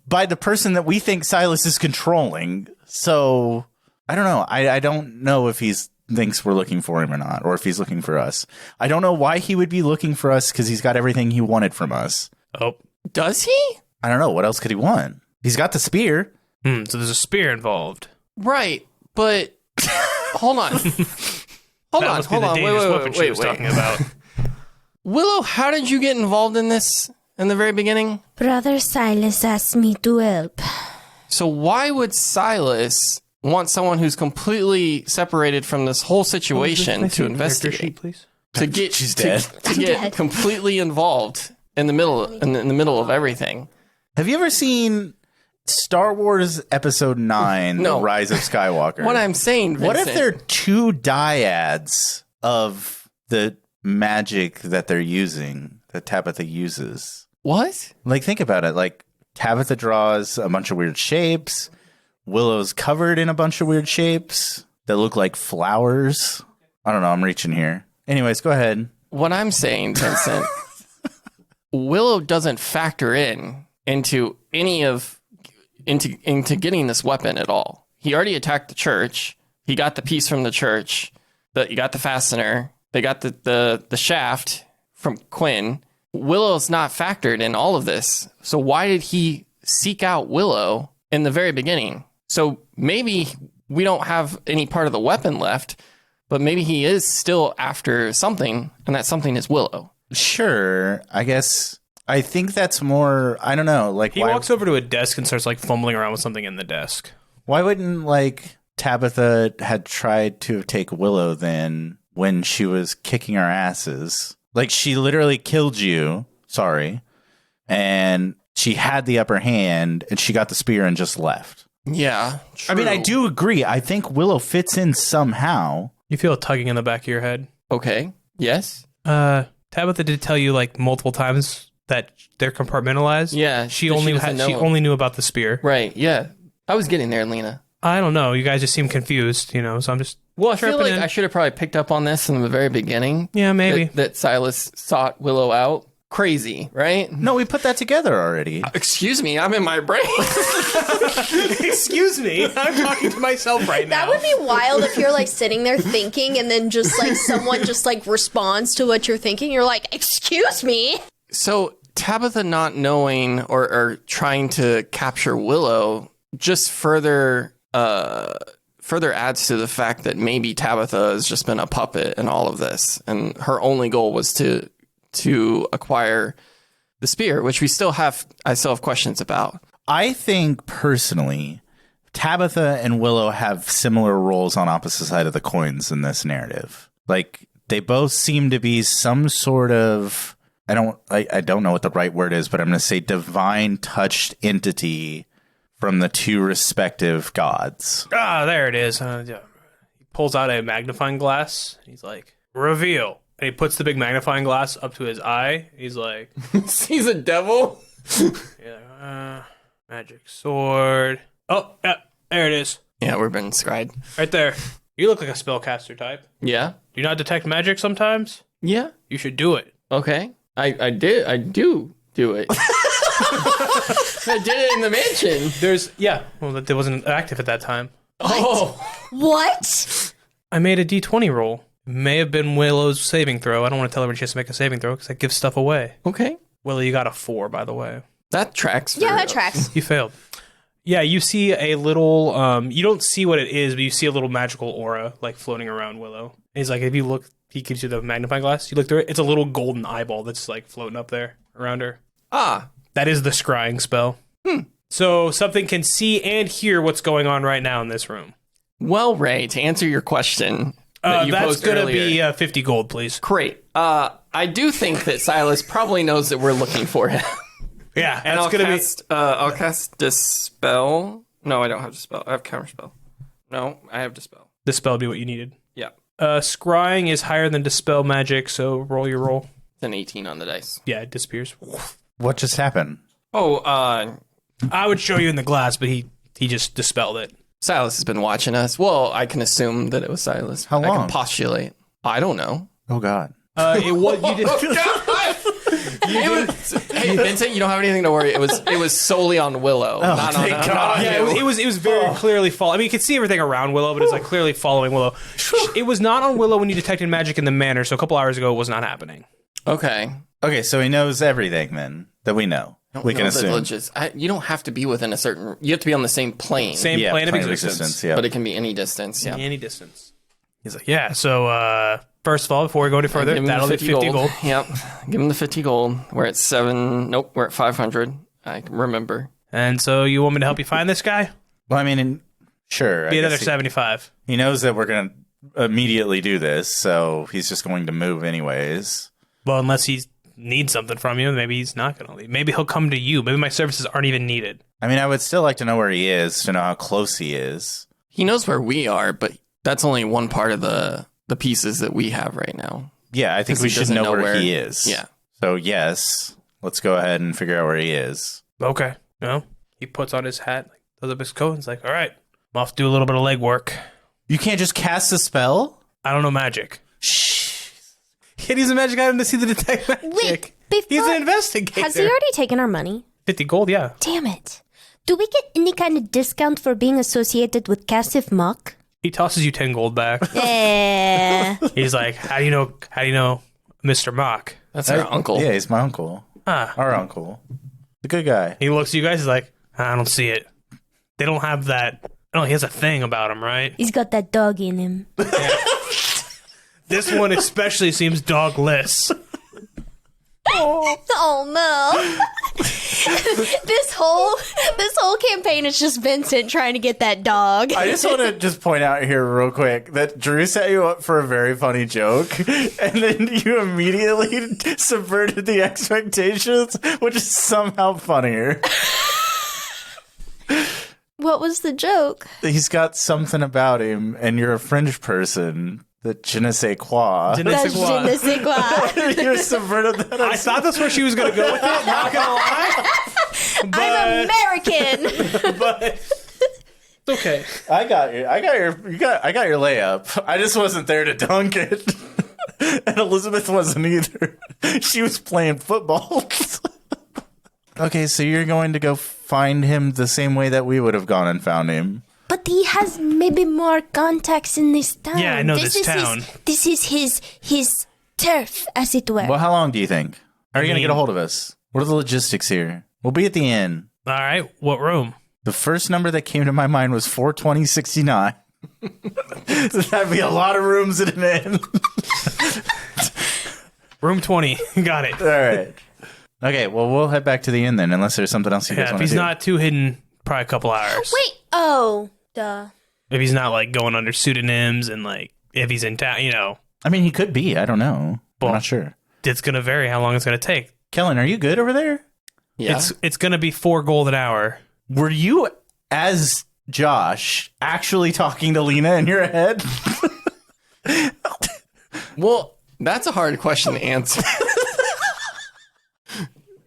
by the person that we think Silas is controlling. So, I don't know. I don't know if he thinks we're looking for him or not, or if he's looking for us. I don't know why he would be looking for us because he's got everything he wanted from us. Oh. Does he? I don't know. What else could he want? He's got the spear. So there's a spear involved. Right, but hold on. Hold on. Wait. Talking about. Willow, how did you get involved in this in the very beginning? Brother Silas asked me to help. So why would Silas want someone who's completely separated from this whole situation to investigate? Sheet, please. To get She's dead. To get completely involved in the middle of everything. Have you ever seen Star Wars Episode 9, No. The Rise of Skywalker? What I'm saying, Vincent, What if they're two dyads of the magic that they're using, that Tabitha uses? What? Like, think about it. Like, Tabitha draws a bunch of weird shapes. Willow's covered in a bunch of weird shapes that look like flowers. I don't know. I'm reaching here. Anyways, go ahead. What I'm saying, Vincent, Willow doesn't factor into getting this weapon at all. He already attacked the church. He got the piece from the church. You got the fastener. They got the shaft from Quinn. Willow's not factored in all of this. So why did he seek out Willow in the very beginning? So maybe we don't have any part of the weapon left, but maybe he is still after something, and that something is Willow. Sure. I guess... I think that's more, I don't know, like... He walks over to a desk and starts, like, fumbling around with something in the desk. Why wouldn't, like, Tabitha had tried to take Willow then when she was kicking our asses? Like, she literally killed you, sorry, and she had the upper hand, and she got the spear and just left. Yeah, true. I mean, I do agree. I think Willow fits in somehow. You feel a tugging in the back of your head. Okay, yes? Tabitha did tell you, like, multiple times that they're compartmentalized. Yeah, She but only doesn't know she him. only knew about the spear. Right, yeah. I was getting there, Lena. I don't know. You guys just seem confused, you know, so I'm just... Well, I feel chirping like in. I should have probably picked up on this in the very beginning. Yeah, maybe. That Silas sought Willow out. Crazy, right? No, we put that together already. Excuse me, I'm in my brain. Excuse me. I'm talking to myself right now. That would be wild if you're like sitting there thinking and then just like someone just like responds to what you're thinking. You're like, excuse me. So Tabitha not knowing or trying to capture Willow just further adds to the fact that maybe Tabitha has just been a puppet in all of this, and her only goal was to acquire the spear, which I still have questions about. I think personally, Tabitha and Willow have similar roles on opposite side of the coins in this narrative. Like, they both seem to be some sort of, I don't know what the right word is, but I'm going to say divine touched entity from the two respective gods. Ah, there it is. He pulls out a magnifying glass. He's like, reveal. And he puts the big magnifying glass up to his eye. He's like... He's a devil? Yeah, magic sword. Oh, There it is. Yeah, we're being scried. Right there. You look like a spellcaster type. Yeah? Do you not detect magic sometimes? Yeah. You should do it. Okay. I do it. I did it in the mansion. Well, that wasn't active at that time. Oh. What? I made a d20 roll. May have been Willow's saving throw. I don't want to tell everyone she has to make a saving throw because that gives stuff away. Okay. Willow, you got a 4, by the way. That tracks. Yeah, that tracks. You failed. Yeah, you see a little, you don't see what it is, but you see a little magical aura, like, floating around Willow. And he's like, if you look, he gives you the magnifying glass. You look through it, it's a little golden eyeball that's, like, floating up there around her. Ah. That is the scrying spell. So something can see and hear what's going on right now in this room. Well, Ray, to answer your question that you that's posed going to earlier. be 50 gold, please. Great. I do think that Silas probably knows that we're looking for him. Yeah, And that's going to be... I'll cast Dispel. No, I don't have Dispel. I have Counterspell. No, I have Dispel. Dispel would be what you needed. Yeah. Scrying is higher than Dispel magic, so roll your roll. It's an 18 on the dice. Yeah, it disappears. What just happened? Oh, I would show you in the glass, but he just dispelled it. Silas has been watching us. Well, I can assume that it was Silas. How I long? can postulate. I don't know. Oh, God. It was you did. Hey, Vincent, you don't have anything to worry. It was solely on Willow. not thank on, God. not on Yeah, you. it was very clearly following. I mean, you could see everything around Willow, but it's like clearly following Willow. It was not on Willow when you detected magic in the manor, so a couple hours ago it was not happening. Okay. Okay, so he knows everything then that we know. We can assume. You don't have to be within a certain... You have to be on the same plane. Same plane of existence. Yeah. But it can be any distance, yeah. Any distance. He's like, yeah, so first of all, before we go any further, Give him that'll the be 50 gold. Yep. Give him the 50 gold. We're at 7... Nope, we're at 500. I remember. And so you want me to help you find this guy? Well, I mean, sure. Be I another guess 75. he knows that we're going to immediately do this, so he's just going to move anyways. Well, unless he needs something from you, maybe he's not going to leave. Maybe he'll come to you. Maybe my services aren't even needed. I mean, I would still like to know where he is, to know how close he is. He knows where we are, but that's only one part of the pieces that we have right now. Yeah, I think 'Cause we he should doesn't know know where where- he is. Yeah. So, yes, let's go ahead and figure out where he is. Okay. No. He puts on his hat, like, does up his coat, and is like, all right, I'm off to do a little bit of legwork. You can't just cast a spell? I don't know magic. Can't use a magic item to see the detect magic. Wait, He's an investigator. Has he already taken our money? 50 gold, yeah. Damn it. Do we get any kind of discount for being associated with Cassif Muck? He tosses you 10 gold back. Eh. He's like, how do you know Mr. Mock? That's our uncle. Yeah, he's my uncle. Ah. Our uncle. The good guy. He looks at you guys, he's like, I don't see it. They don't have that. Oh, he has a thing about him, right? He's got that dog in him. This one especially seems dogless. Oh no. This whole campaign is just Vincent trying to get that dog. I just want to just point out here real quick that Drew set you up for a very funny joke, and then you immediately subverted the expectations, which is somehow funnier. What was the joke? He's got something about him, and you're a French person. The je ne sais quoi. That's je ne sais quoi. You subverted that. I thought that's where she was going to go with it, not going to lie. I'm American. But it's okay. I got your layup. I just wasn't there to dunk it. And Elizabeth wasn't either. She was playing football. Okay, so you're going to go find him the same way that we would have gone and found him. But he has maybe more contacts in this town. Yeah, I know this is town. This is his turf, as it were. Well, how long do you think? How are you going to mean- get a hold of us? What are the logistics here? We'll be at the inn. All right, what room? The first number that came to my mind was 42069. That'd be a lot of rooms at an inn. Room 20. Got it. All right. Okay, well, we'll head back to the inn then, unless there's something else you guys Yeah, if want to he's do. not too hidden, probably a couple hours. Wait. Oh, duh. If he's not like going under pseudonyms and like if he's in town, you know, I mean, he could be. I don't know. Well- I'm not sure. it's going to vary how long it's going to take. Kellen, are you good over there? Yeah. It's going to be 4 gold an hour. Were you, as Josh, actually talking to Lena in your head? Well, that's a hard question to answer.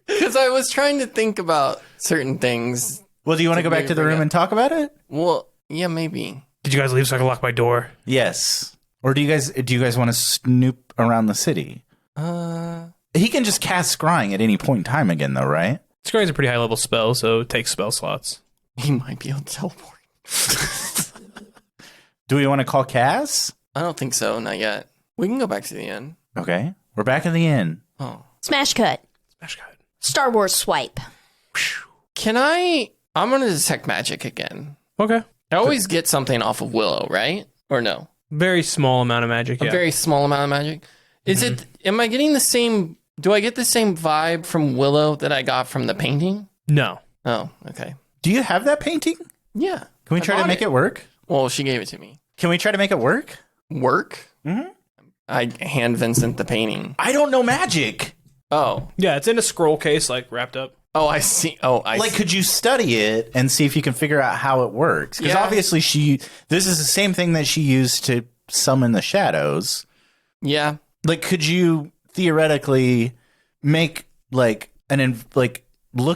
Because I was trying to think about certain things. Well, do you want to go back to the room and talk about it? Well, Yeah, maybe. Did you guys leave so I can lock my door? Yes. Or do you guys want to snoop around the city? He can just cast scrying at any point in time again, though, right? Scrying's a pretty high level spell, so it takes spell slots. He might be able to teleport. Do we want to call Cass? I don't think so. Not yet. We can go back to the inn. Okay. We're back in the inn. Oh. Smash cut. Smash cut. Star Wars swipe. I'm going to detect magic again. Okay. I always get something off of Willow, right? Or no? Very small amount of magic, yeah. A very small amount of magic. Am I getting the same, do I get the same vibe from Willow that I got from the painting? No. Oh, okay. Do you have that painting? Yeah. Can we try to make it work? Well, she gave it to me. Can we try to make it work? Work? Mm-hmm. I hand Vincent the painting. I don't know magic. Oh. Yeah, it's in a scroll case, like, wrapped up. Oh, I see. Could you study it and see if you can figure out how it works? Because obviously this is the same thing that she used to summon the shadows. Yeah. Like, could you theoretically make, look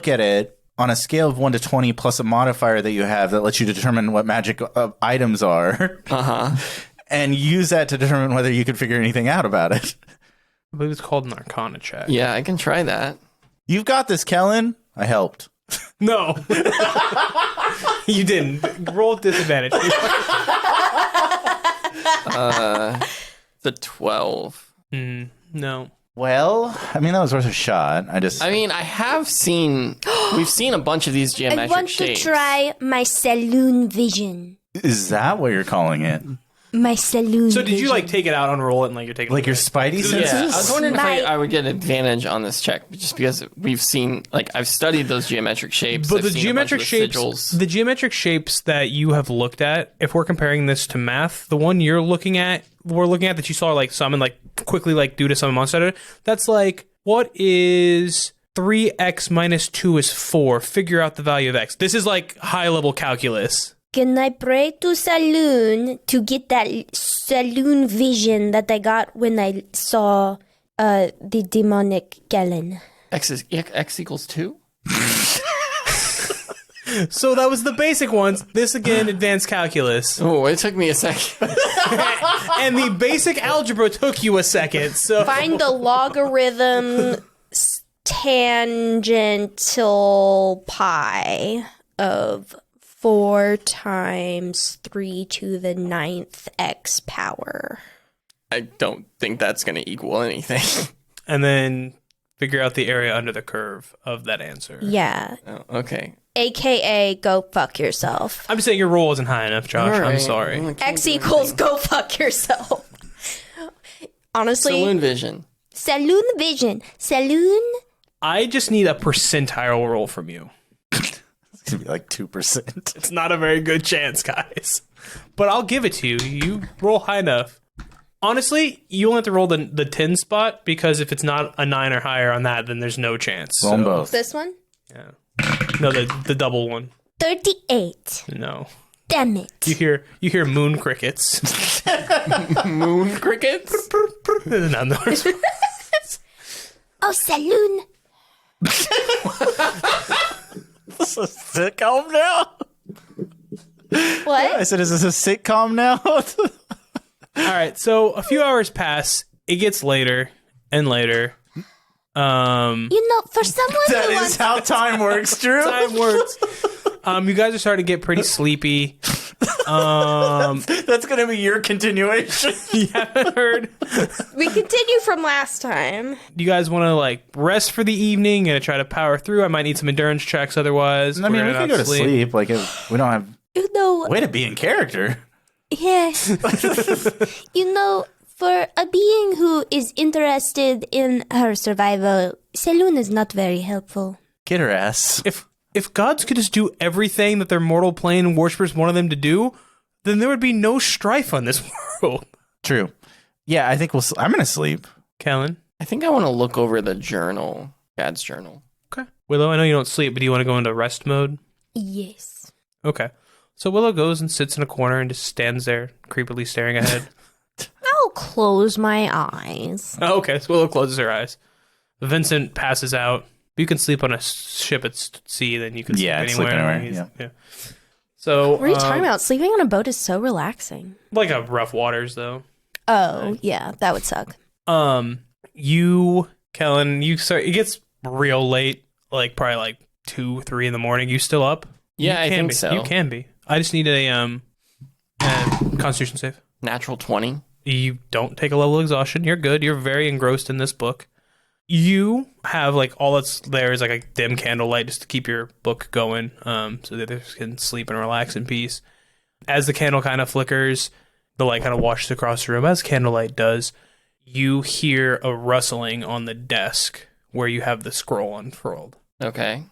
at it on a scale of 1 to 20 plus a modifier that you have that lets you determine what magic items are? Uh-huh. And use that to determine whether you could figure anything out about it. I believe it's called an Arcana check. Yeah, I can try that. You've got this, Kellen. I helped. No. You didn't. Roll with disadvantage. The 12. No. Well, I mean, that was worth a shot. I have seen, we've seen a bunch of these I geometric want shapes. to try my saloon vision. Is that what you're calling it? My saloon So did you, vision. take it out, unroll it, and, you're taking Like your spidey senses? Yeah, I was wondering if My- I would get advantage on this check, just because we've seen, I've studied those geometric shapes. But I've the seen a bunch of geometric shapes that you have looked at, if we're comparing this to math, the one we're looking at that you saw summon, quickly do to summon monster, that's what is 3x minus 2 is 4? Figure out the value of x. This is high level calculus. Can I pray to saloon to get that saloon vision that I got when I saw the demonic Kellen? X equals 2? So that was the basic ones. This again, advanced calculus. Oh, it took me a second. And the basic algebra took you a second. So Find the logarithm tangential pi of 4 times 3 to the 9th x power. I don't think that's going to equal anything. and then figure out the area under the curve of that answer. Yeah. Oh, okay. AKA go fuck yourself. I'm just saying your roll wasn't high enough, Josh. All right. I'm sorry. Well, I can't X do equals anything. go fuck yourself. Honestly. Saloon vision. Saloon vision. Saloon. I just need a percentile roll from you. It's going to be 2%. It's not a very good chance, guys. But I'll give it to you. You roll high enough. Honestly, you only have to roll the 10 spot, because if it's not a 9 or higher on that, then there's no chance. Roll 'em both. This one? Yeah. No, the double one. 38. No. Damn it. You hear moon crickets. Moon crickets? No, no. Oh, saloon. Is this a sitcom now? What? I said, is this a sitcom now? All right, so a few hours pass. It gets later and later. For someone That who is wants how time works, Drew. Time works. You guys are starting to get pretty sleepy. That's going to be your continuation. You haven't heard. we continue from last time. Do you guys want to rest for the evening and try to power through? I might need some endurance checks. Otherwise, I mean, we're we gonna can go not to sleep. We don't have... Way to be in character. Yes. For a being who is interested in her survival, saloon is not very helpful. Get her ass. If gods could just do everything that their mortal plane worshippers wanted them to do, then there would be no strife on this world. True. Yeah, I think I'm going to sleep. Kellen? I think I want to look over the journal, Dad's journal. Okay. Willow, I know you don't sleep, but do you want to go into rest mode? Yes. Okay. So Willow goes and sits in a corner and just stands there, creepily staring ahead. I'll close my eyes. Oh, okay, so Willow closes her eyes. Vincent passes out. You can sleep on a ship at sea, then you can sleep Yeah, sleep anywhere. anywhere, Yeah. So What are you talking about? Sleeping on a boat is so relaxing. Like a rough waters, though. Oh, yeah, that would suck. Kellen, it gets real late, like probably like 2, 3 in the morning. You still up? Yeah, I think be. so. You can be. I just need a Constitution save. Natural 20. You don't take a level of exhaustion. You're good. You're very engrossed in this book. You have like all that's there is like a dim candlelight just to keep your book going, so that they can sleep and relax in peace. As the candle kind of flickers, the light kind of washes across the room. As candlelight does, you hear a rustling on the desk where you have the scroll unfurled. Okay.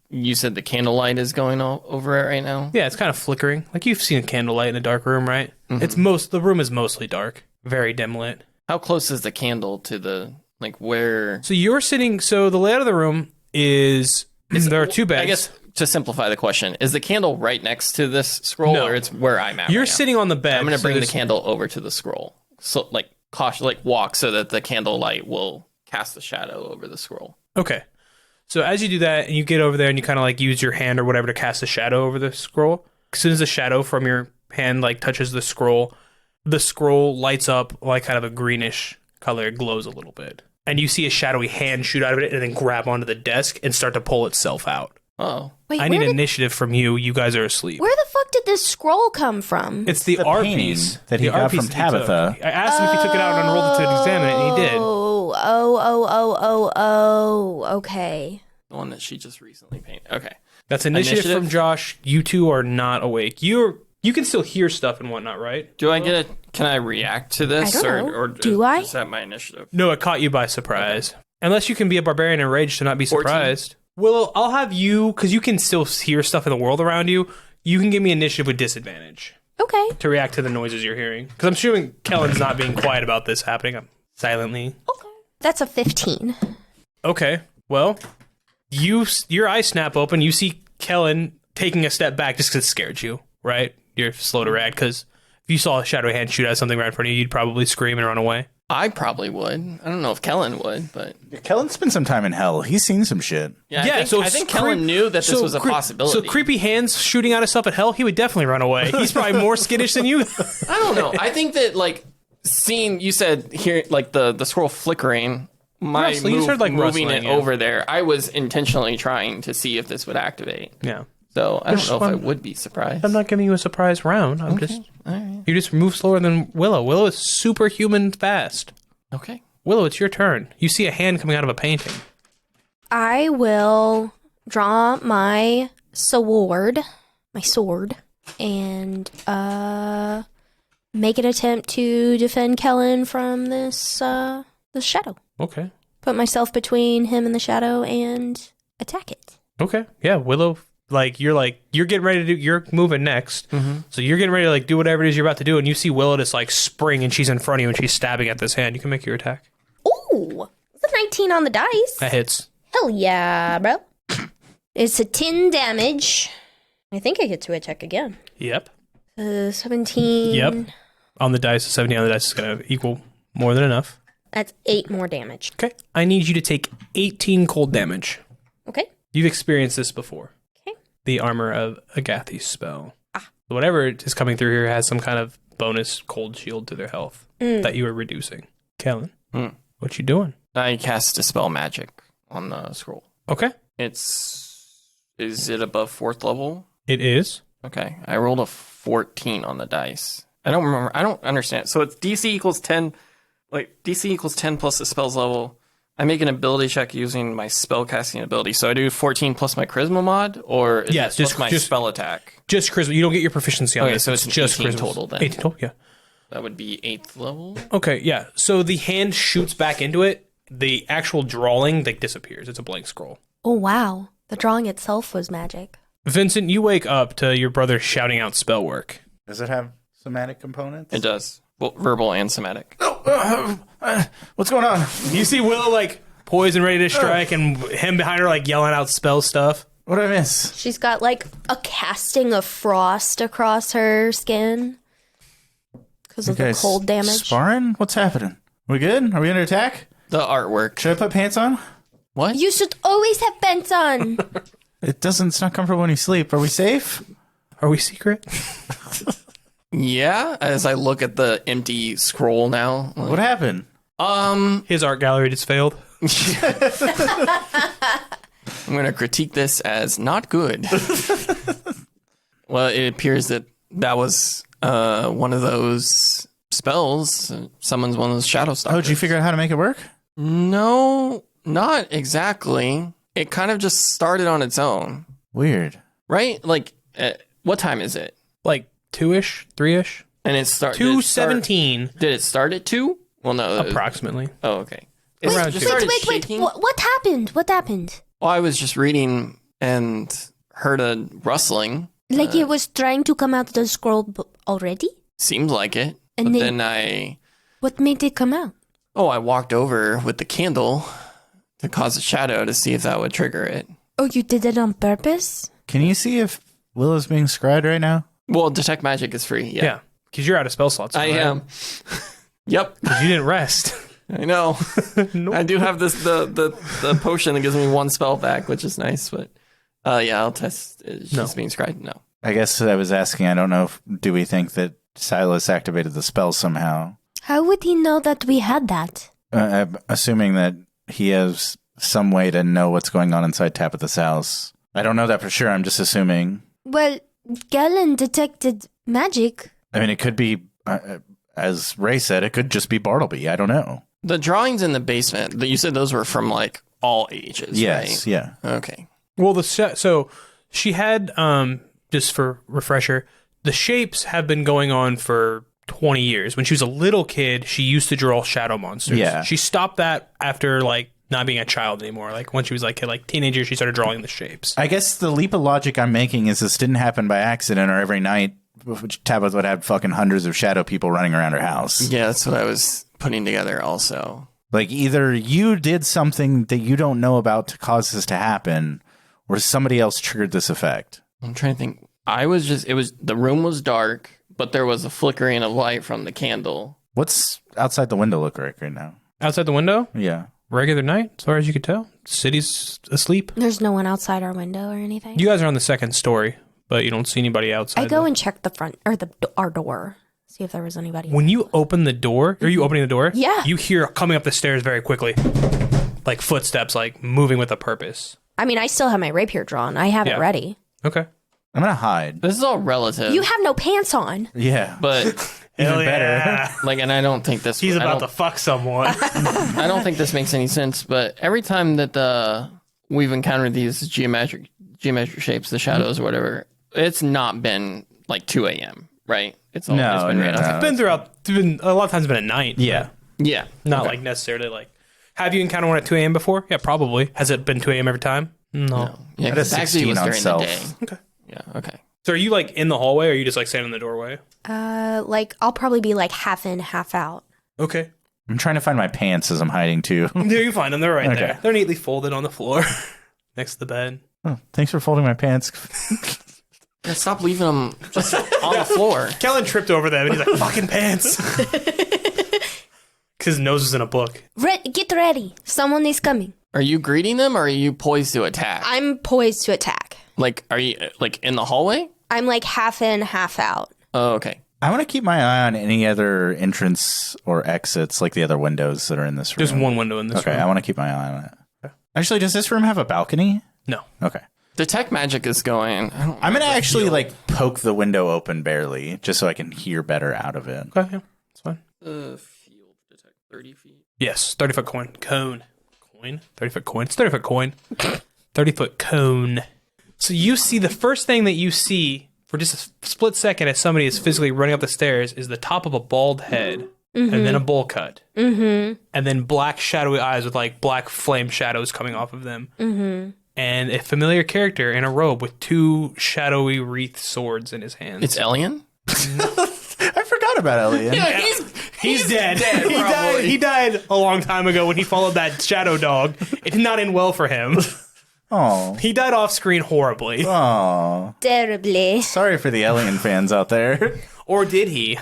You said the candlelight is going all over it right now? Yeah, it's kind of flickering. Like you've seen a candlelight in a dark room, right? Mm-hmm. The room is mostly dark, very dim lit. How close is the candle to the, like, where? So you're sitting, so the layout of the room is there are 2 beds. I guess to simplify the question, is the candle right next to this scroll or it's where I'm at? You're sitting on the bed. I'm going to bring the candle over to the scroll. So like walk so that the candle light will cast the shadow over the scroll. Okay. So as you do that and you get over there and you kind of like use your hand or whatever to cast a shadow over the scroll, as soon as the shadow from your hand like touches the scroll lights up like kind of a greenish color. It glows a little bit. And you see a shadowy hand shoot out of it and then grab onto the desk and start to pull itself out. Oh. Wait, I need initiative from you. You guys are asleep. Where the fuck did this scroll come from? It's the art piece that he got from Tabitha. I asked him if he took it out and unrolled it to examine it, and he did. Okay. The one that she just recently painted. Okay. That's initiative from Josh. You two are not awake. You can still hear stuff and whatnot, right? Can I react to this? I don't know. Or Do I? Is that my initiative? No, it caught you by surprise. Okay. Unless you can be a barbarian enraged to not be 14. surprised. Willow, I'll have you, because you can still hear stuff in the world around you, you can give me initiative with disadvantage. Okay. To react to the noises you're hearing. Because I'm assuming Kellen's not being quiet about this happening silently. Okay. That's a 15. Okay. Well, your eyes snap open. You see Kellen taking a step back just because it scared you, right? You're slow to react because if you saw a shadowy hand shoot at something right in front of you, you'd probably scream and run away. I probably would. I don't know if Kellen would, but Kellen spent some time in hell. He's seen some shit. I think Kellen knew that this was a possibility. So creepy hands shooting out of stuff at hell, he would definitely run away. He's probably more skittish than you. I don't know. I think that you said here the scroll flickering. Moving it over there, I was intentionally trying to see if this would activate. Yeah. So I don't know if I would be surprised. I'm not giving you a surprise round. All right. You just move slower than Willow. Willow is superhuman fast. Okay. Willow, it's your turn. You see a hand coming out of a painting. I will draw my sword, and make an attempt to defend Kellen from this shadow. Okay. Put myself between him and the shadow and attack it. Okay. Yeah, Willow, you're getting ready to you're moving next. Mm-hmm. So you're getting ready to do whatever it is you're about to do, and you see Willow just spring and she's in front of you and she's stabbing at this hand. You can make your attack. Ooh, it's a 19 on the dice. That hits. Hell yeah, bro. It's a 10 damage. I think I get to attack again. Yep. 17. Yep. On the dice, 17 on the dice is going to equal more than enough. That's 8 more damage. Okay. I need you to take 18 cold damage. Okay. You've experienced this before. Okay. The Armor of Agathi's spell. Whatever is coming through here has some kind of bonus cold shield to their health that you are reducing. Kellen, what you doing? I cast Dispel Magic on the scroll. Okay. Is it above 4th level? It is. Okay. I rolled a 14 on the dice. I don't remember. I don't understand. So it's DC equals 10. DC equals 10 plus the spell's level. I make an ability check using my spell casting ability. So I do 14 plus my charisma mod, or is it plus my spell attack? Just charisma. You don't get your proficiency on this. So it's just 18 total then. 18 total, yeah. That would be 8th level. Okay, yeah. So the hand shoots back into it. The actual drawing disappears. It's a blank scroll. Oh, wow. The drawing itself was magic. Vincent, you wake up to your brother shouting out spell work. Does it have somatic components? It does. Well, verbal and somatic. What's going on? You see Willow poised and ready to strike, and him behind her yelling out spell stuff. What did I miss? She's got a casting of frost across her skin because of the cold damage. Sparring? What's happening? We good? Are we under attack? The artwork. Should I put pants on? What? You should always have pants on. It's not comfortable when you sleep. Are we safe? Are we secret? Yeah, as I look at the empty scroll now. What happened? His art gallery just failed. I'm going to critique this as not good. Well, it appears that was one of those spells. Summons one of those shadow stalkers. Oh, did you figure out how to make it work? No, not exactly. It kind of just started on its own. Weird. Right? Like, what time is it? Like 2-ish, 3-ish. And it started 2:17. Did it start at 2? Well, no. Approximately. Oh, okay. Around It two. started Wait. shaking. What happened? What happened? Well, I was just reading and heard a rustling. Like it was trying to come out of the scroll already? Seems like it. And But then- then I What made it come out? walked over with the candle to cause a shadow to see if that would trigger it. Oh, you did it on purpose? Can you see if Willow's being scryed right now? Well, detect magic is free. Yeah. Because you're out of spell slots. I am. Yep. Because you didn't rest. I know. I do have this the potion that gives me 1 spell back, which is nice, but yeah, I'll test. It's just being scryed. No. I guess I was asking, I don't know, do we think that Silas activated the spell somehow? How would he know that we had that? I'm assuming that he has some way to know what's going on inside Tabitha's house. I don't know that for sure. I'm just assuming. Well, Kellen detected magic. I mean, it could be, as Ray said, it could just be Bartleby. I don't know. The drawings in the basement, you said those were from like all ages, Yes, right? yeah. Okay. Well, so she had, just for refresher, the shapes have been going on for 20 years. When she was a little kid, she used to draw shadow monsters. Yeah. She stopped that after like not being a child anymore. Like when she was like teenager, she started drawing the shapes. I guess the leap of logic I'm making is this didn't happen by accident, or every night Tabitha would have fucking hundreds of shadow people running around her house. Yeah, that's what I was putting together also. Like either you did something that you don't know about to cause this to happen, or somebody else triggered this effect. I'm trying to think. The room was dark, but there was a flickering of light from the candle. What's outside the window look like right now? Outside the window, Yeah. regular night, as far as you could tell. City's asleep. There's no one outside our window or anything. You guys are on the second story, but you don't see anybody outside. I go and check the front or our door, see if there was anybody. When you open the door, are you opening the door? Yeah. You hear coming up the stairs very quickly, like footsteps, like moving with a purpose. I mean, I still have my rapier drawn. I have Yeah. it ready. Okay. I'm going to hide. This is all relative. You have no pants on. Yeah. but Even better. like, and I don't think this. He's I about to don't- fuck someone. I don't think this makes any sense. But every time that we've encountered these geometric shapes, the shadows or whatever, it's not been like 2 a.m. Right? It's all No, it's been no, random. no. It's been a lot of times it's been at night. Yeah. Yeah. Not Okay. like necessarily like. Have you encountered one at 2 a.m. before? Yeah, probably. Has it been 2 a.m. every time? No. Yeah, At a 'cause it actually 16 was on during self. the day. Okay. Yeah. Okay. So are you like in the hallway or are you just like standing in the doorway? Like I'll probably be like half in, half out. Okay. I'm trying to find my pants as I'm hiding too. There you find them. They're right Okay. there. They're neatly folded on the floor next to the bed. Oh, thanks for folding my pants. Yeah, stop leaving them just on the floor. Kellen tripped over them and he's like, fucking pants. Because his nose is in a book. Get ready. Someone is coming. Are you greeting them, or are you poised to attack? I'm poised to attack. Like, are you like in the hallway? I'm like half in, half out. Oh, okay. I want to keep my eye on any other entrance or exits, like the other windows that are in this room. There's one window in this Okay, room. I want to keep my eye on it. Actually, does this room have a balcony? No. Okay. Detect magic is going. I'm going to actually like poke the window open barely, just so I can hear better out of it. Okay, yeah. It's fine. Field detect 30 feet. Yes, 30-foot coin. Cone. Coin? 30-foot coin. It's 30-foot coin. 30-foot cone. So you see, the first thing that you see for just a split second as somebody is physically running up the stairs is the top of a bald head and then a bowl cut. Mm-hmm. And then black shadowy eyes with like black flame shadows coming off of them. Mm-hmm. And a familiar character in a robe with 2 shadowy wreathed swords in his hands. It's Elian? I forgot about Elliot. He's dead. probably. He died a long time ago when he followed that shadow dog. It did not end well for him. Oh. He died off screen horribly. Oh. Terribly. Sorry for the Alien fans out there. Or did he?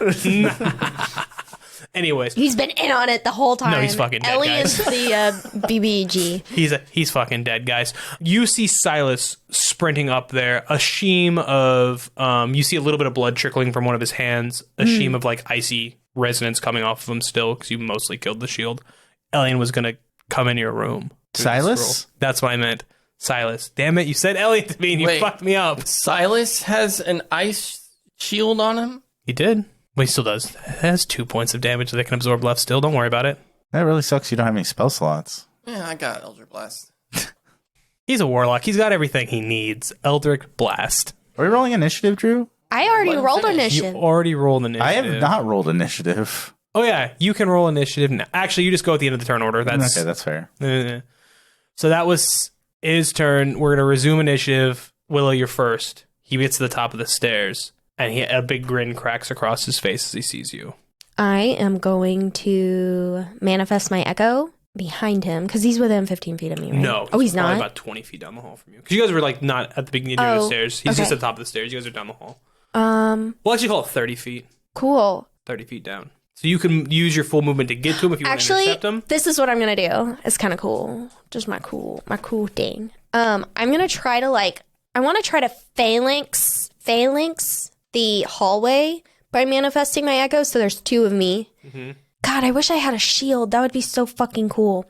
Anyways. He's been in on it the whole time. No, he's fucking dead, Ellie guys. is the BBG. He's fucking dead, guys. You see Silas sprinting up there. A sheam of you see a little bit of blood trickling from one of his hands. A sheam of like icy resonance coming off of him still because you mostly killed the shield. Elian was gonna come in your room. Silas? That's what I meant. Silas. Damn it! You said Elian to me and you fucked me up. Silas has an ice shield on him? He did. Well, he still does. It has 2 points of damage that can absorb left still. Don't worry about it. That really sucks you don't have any spell slots. Yeah, I got Eldritch Blast. He's a warlock. He's got everything he needs. Eldritch Blast. Are we rolling initiative, Drew? I already rolled You initiative. already rolled initiative. I have not rolled initiative. Oh, yeah. You can roll initiative now. Actually, you just go at the end of the turn order. That's Okay, that's fair. So that was his turn. We're going to resume initiative. Willow, you're first. He gets to the top of the stairs, and a big grin cracks across his face as he sees you. I am going to manifest my echo behind him because he's within 15 feet of me, right? No. Oh, he's probably not? about 20 feet down the hall from you. Because you guys were like not at the beginning of the stairs. He's just okay. at the top of the stairs. You guys are down the hall. We'll actually call it 30 feet. Cool. 30 feet down. So you can use your full movement to get to him if you want to intercept him. This is what I'm gonna do. It's kind of cool. Just my cool thing. I'm gonna try to I want to try to phalanx the hallway by manifesting my echo. So there's 2 of me. Mm-hmm. God, I wish I had a shield. That would be so fucking cool.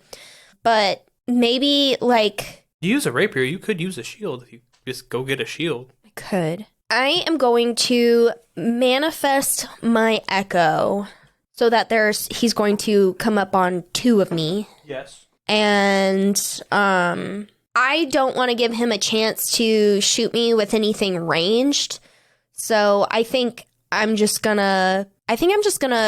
But maybe You use a rapier. You could use a shield if you just go get a shield. I could. I am going to manifest my echo so that he's going to come up on 2 of me. Yes. And I don't want to give him a chance to shoot me with anything ranged. So I think I'm just gonna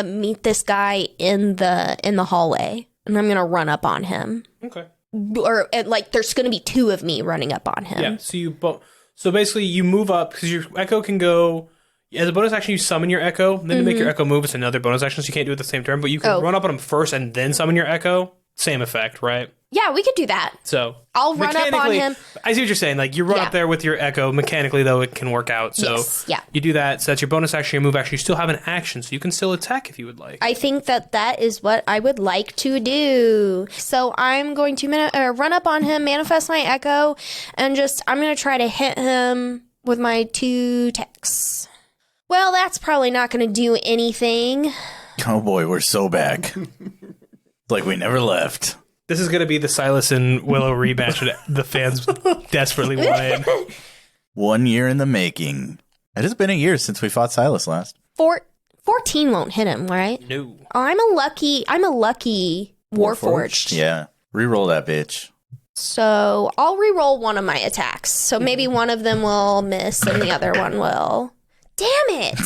meet this guy in the hallway, and I'm gonna run up on him. Okay. Or there's gonna be 2 of me running up on him. Yeah. So basically, you move up because your echo can go. As a bonus action, you summon your echo. Then to make your echo move, it's another bonus action, so you can't do it at the same turn. But you can run up on him first and then summon your echo. Same effect, right? Yeah, we could do that. So I'll run up on him. I see what you're saying. You run up there with your echo. Mechanically, though, it can work out. So you do that. So that's your bonus action, your move action. You still have an action, so you can still attack if you would like. I think that is what I would like to do. So I'm going to run up on him, manifest my echo, and I'm going to try to hit him with my 2 attacks. Well, that's probably not going to do anything. Oh boy, we're so back. Like we never left. This is going to be the Silas and Willow rematch that the fans desperately wanted. 1 year in the making. It has been a year since we fought Silas last. 14 won't hit him, right? No. Oh, I'm a lucky Warforged. Yeah. Reroll that bitch. So I'll reroll one of my attacks. So maybe one of them will miss and the other one will. Damn it!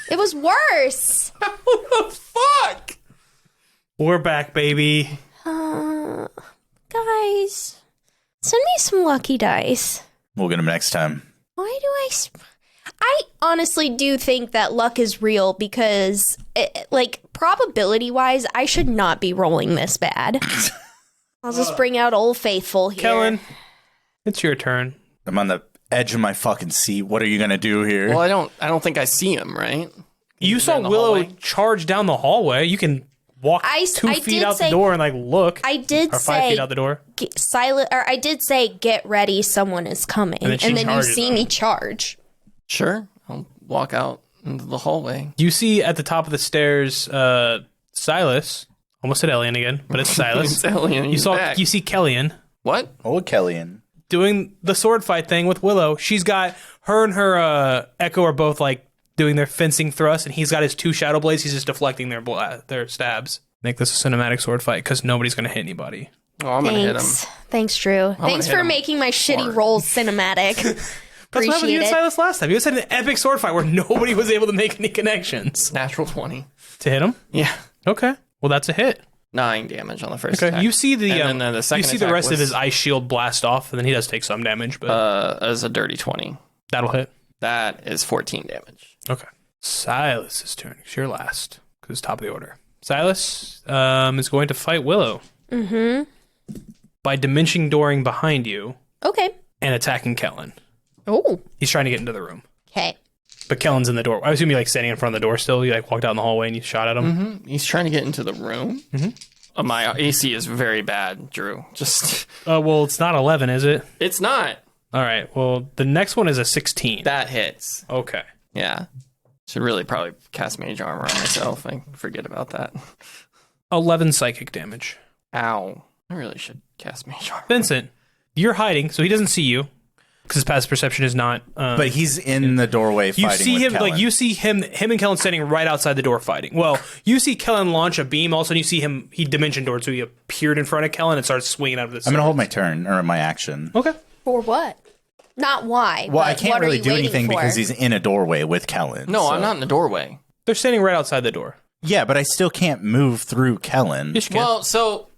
It was worse. What the fuck? We're back, baby. Guys, send me some lucky dice. We'll get them next time. Why do I honestly do think that luck is real because, probability-wise, I should not be rolling this bad. I'll just bring out Old Faithful here. Kellen, it's your turn. I'm on the edge of my fucking seat. What are you going to do here? Well, I don't think I see him, right? You saw Willow charge down the hallway. You can walk 2 feet out the door and look. I did or 5 feet out the door. I did say, get ready, someone is coming. And then you see me charge. Sure. I'll walk out into the hallway. You see at the top of the stairs, Silas. Almost said Elian again, but it's Silas. It's Elian. You see Kellyan. What? Oh, Kellyan. Doing the sword fight thing with Willow. She's got her and her Echo are both doing their fencing thrust, and he's got his 2 shadow blades. He's just deflecting their stabs. Make this a cinematic sword fight because nobody's gonna hit anybody. Oh, I'm gonna hit him. Thanks, Drew. Thanks for making my shitty rolls cinematic. That's what happened to you and Silas last time. You guys had an epic sword fight where nobody was able to make any connections. Natural 20. To hit him? Yeah. Okay. Well, that's a hit. 9 damage on the first attack. You see the second you see the rest of his ice shield blast off, and then he does take some damage, but as a dirty 20. That'll hit. That is 14 damage. Okay. Silas's turn. It's your last because it's top of the order. Silas is going to fight Willow. Mm-hmm. By dimension dooring behind you. Okay. And attacking Kellen. Oh. He's trying to get into the room. Okay. But Kellen's in the door. I assume you're like standing in front of the door still. You like walked out in the hallway and you shot at him. Mm-hmm. He's trying to get into the room. Mm-hmm. My AC is very bad, Drew. Just. Well, it's not 11, is it? It's not. All right. Well, the next one is a 16. That hits. Okay. Yeah. Should really probably cast mage armor on myself. I forget about that. 11 psychic damage. Ow. I really should cast mage armor. Vincent, you're hiding, so he doesn't see you because his passive perception is not. But he's in the doorway fighting. You see with him Kellen. like you see him and Kellen standing right outside the door fighting. Well, you see Kellen launch a beam. All of a sudden, you see him. He dimension doored, so he appeared in front of Kellen and started swinging out of the. I'm gonna hold my turn or my action. Okay. For what? Not why. Well, but I can't what are really you do waiting anything for? because he's in a doorway with Kellen. No, so. I'm not in the doorway. They're standing right outside the door. Yeah, but I still can't move through Kellen. Yes, you can. Well, so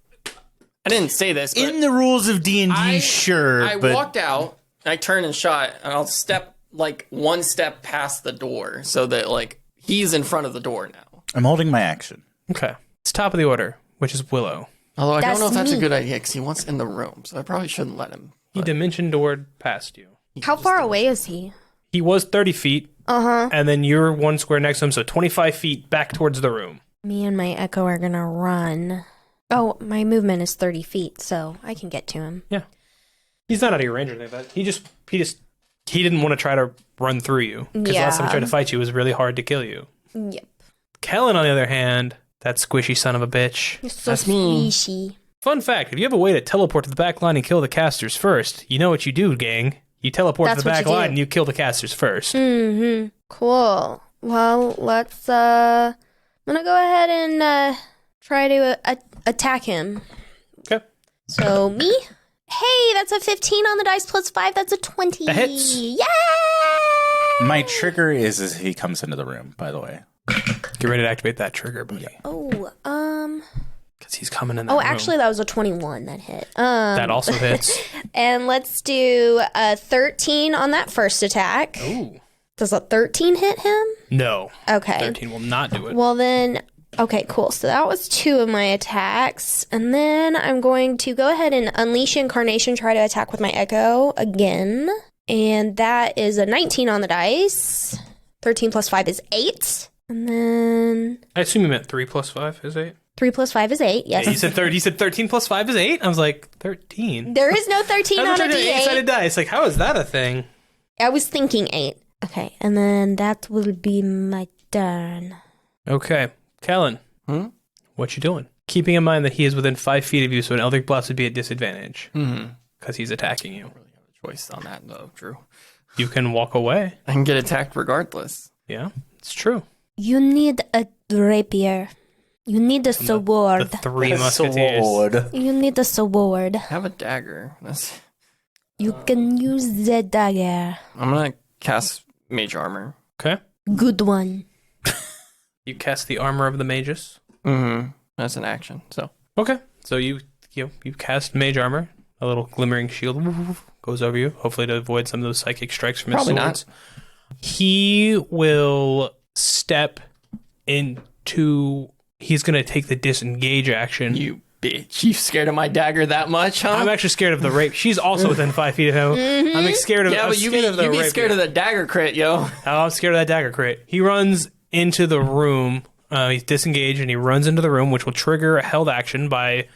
I didn't say this, but In the rules of D&D, sure, I but walked out, I turned and shot, and I'll step like one step past the door so that like he's in front of the door now. I'm holding my action. Okay. It's top of the order, which is Willow. Although I don't know if that's a me. good idea because he wants in the room, so I probably shouldn't let him. He dimension doored past you. How far away is he? He was 30 feet. And then you're one square next to him, so 25 feet back towards the room. Me and my Echo are gonna run. Oh, my movement is 30 feet, so I can get to him. Yeah. He's not out of your range or anything like that. He didn't want to try to run through you. Because last time he tried to fight you, it was really hard to kill you. Yep. Kellen, on the other hand, that squishy son of a bitch. You're so That's me. squishy. Fun fact, if you have a way to teleport to the back line and kill the casters first, you know what you do, gang. You teleport That's to the what back you do. line and you kill the casters first. Mm-hmm. Cool. Well, let's, I'm gonna go ahead and, try to attack him. Okay. So, me? Hey, that's a 15 on the dice plus 5. That's a 20. That hits. Yeah! My trigger is as he comes into the room, by the way. Get ready to activate that trigger, buddy. Oh, Because he's coming in that Oh, room. actually, that was a 21 that hit. That also hits. And let's do a 13 on that first attack. Ooh. Does a 13 hit him? No. Okay. 13 will not do it. Well, then, okay, cool. So that was 2 of my attacks. And then I'm going to go ahead and unleash Incarnation, try to attack with my Echo again. And that is a 19 on the dice. 13 plus 5 is 8. And then I assume you meant 3 plus 5 is 8. 3 plus 5 is 8. Yes. He said 13 plus 5 is 8? I was like, 13? There is no 13 on a an D8. 8-sided dice. Like, how is that a thing? I was thinking 8. Okay, and then that will be my turn. Okay. Kellen. What you doing? Keeping in mind that he is within 5 feet of you, so an Eldritch Blast would be at disadvantage. Because he's attacking you. Really have a choice on that though, Drew. You can walk away. I can get attacked regardless. Yeah, it's true. You need a rapier. You need a sword. The Three Musketeers. Sword. You need a sword. I have a dagger. You can use the dagger. I'm gonna cast mage armor. Okay. Good one. You cast the Armor of the Magus. That's an action. So Okay. So you cast Mage Armor. A little glimmering shield goes over you, hopefully to avoid some of those psychic strikes from his Probably swords. He will step into... He's going to take the disengage action. you bitch, you scared of my dagger that much, huh? I'm actually scared of the rape. She's also within 5 feet of him. I'm scared of. yeah, I'm but you scared of the be rapier. scared of the dagger crit, yo. Oh, I'm scared of that dagger crit. He runs into the room. He's disengaged and he runs into the room, which will trigger a held action by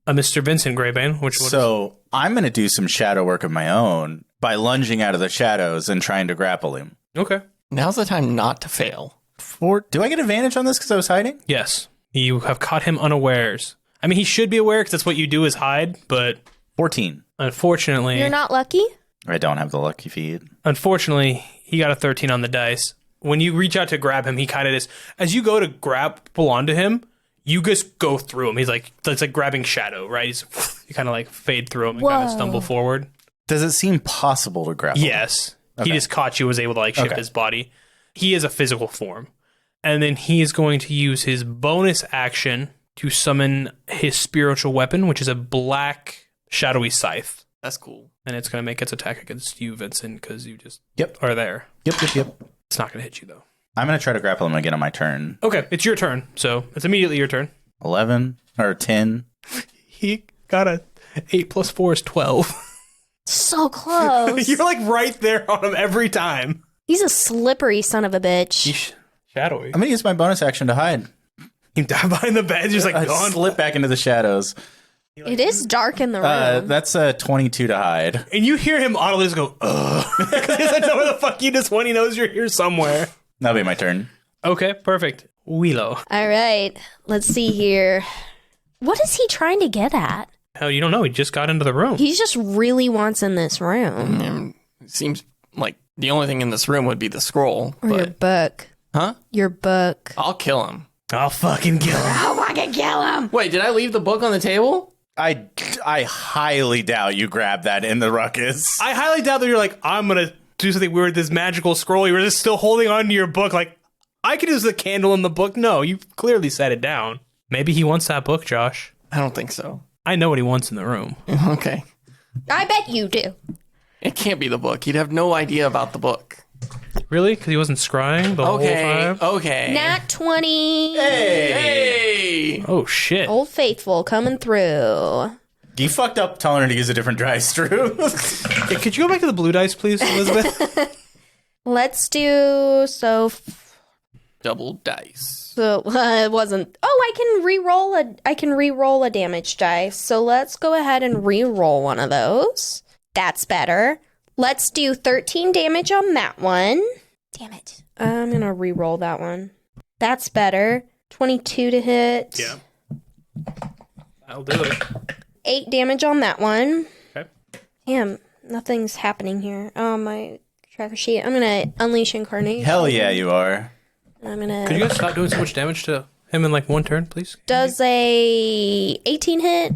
a Mr. Vincent Greybane. Which will So I'm going to do some shadow work of my own by lunging out of the shadows and trying to grapple him. okay. Now's the time not to fail. Do I get advantage on this because I was hiding? Yes, you have caught him unawares. I mean, he should be aware because that's what you do is hide. But 14. unfortunately, You're not lucky? I don't have the lucky feed. Unfortunately, he got a 13 on the dice. When you reach out to grab him, he kind of just, as you go to grapple onto him, you just go through him. He's like, it's like grabbing shadow, right? You kind of like fade through him and kind of stumble forward. Does it seem possible to grapple? Yes. He Okay. just caught you, was able to like shift Okay. his body. He is a physical form. And then he is going to use his bonus action to summon his spiritual weapon, which is a black shadowy scythe. That's cool. And it's going to make its attack against you, Vincent, because you just Yep. are there. Yep. It's not going to hit you, though. I'm going to try to grapple him again on my turn. Okay, it's your turn. So it's immediately your turn. 11 or 10. He got a 8 plus 4 is 12. So close. You're like right there on him every time. He's a slippery son of a bitch. He's shadowy. I'm going to use my bonus action to hide. You dive behind the bed. You're just like, I slip back into the shadows. It is dark in the room. That's a 22 to hide. and you hear him audibly just go, ugh. Because he doesn't know where the fuck you just went. He knows you're here somewhere. That'll be my turn. Okay, perfect. Willow. All right. Let's see here. What is he trying to get at? Hell, you don't know. He just got into the room. He just really wants in this room. It seems like the only thing in this room would be the scroll. Or your But, book. huh? Your book. I'll kill him. I'll fucking kill him. Oh, I can kill him. Wait, did I leave the book on the table? I highly doubt you grabbed that in the ruckus. I highly doubt that you're like, I'm going to do something weird with this magical scroll. You were just still holding on to your book. Like, I could use the candle in the book. No, you clearly set it down. Maybe he wants that book, Josh. I don't think so. I know what he wants in the room. Okay. I bet you do. It can't be the book. He'd have no idea about the book. Really? Because he wasn't scrying the whole time? Okay. Nat 20. Hey! Oh, shit. Old Faithful coming through. You fucked up telling her to use a different dice, Drew. Hey, could you go back to the blue dice, please, Elizabeth? Let's do Double dice. it wasn't. Oh, I can re-roll a damage dice. So let's go ahead and re-roll one of those. That's better. Let's do 13 damage on that one. Damn it. I'm going to re-roll that one. That's better. 22 to hit. Yeah. I'll do it. 8 damage on that one. Okay. Damn, nothing's happening here. Oh, my tracker sheet. I'm going to unleash Incarnation. Hell yeah, you are. I'm going Could you to... guys stop doing so much damage to him in like one turn, please? Does a 18 hit?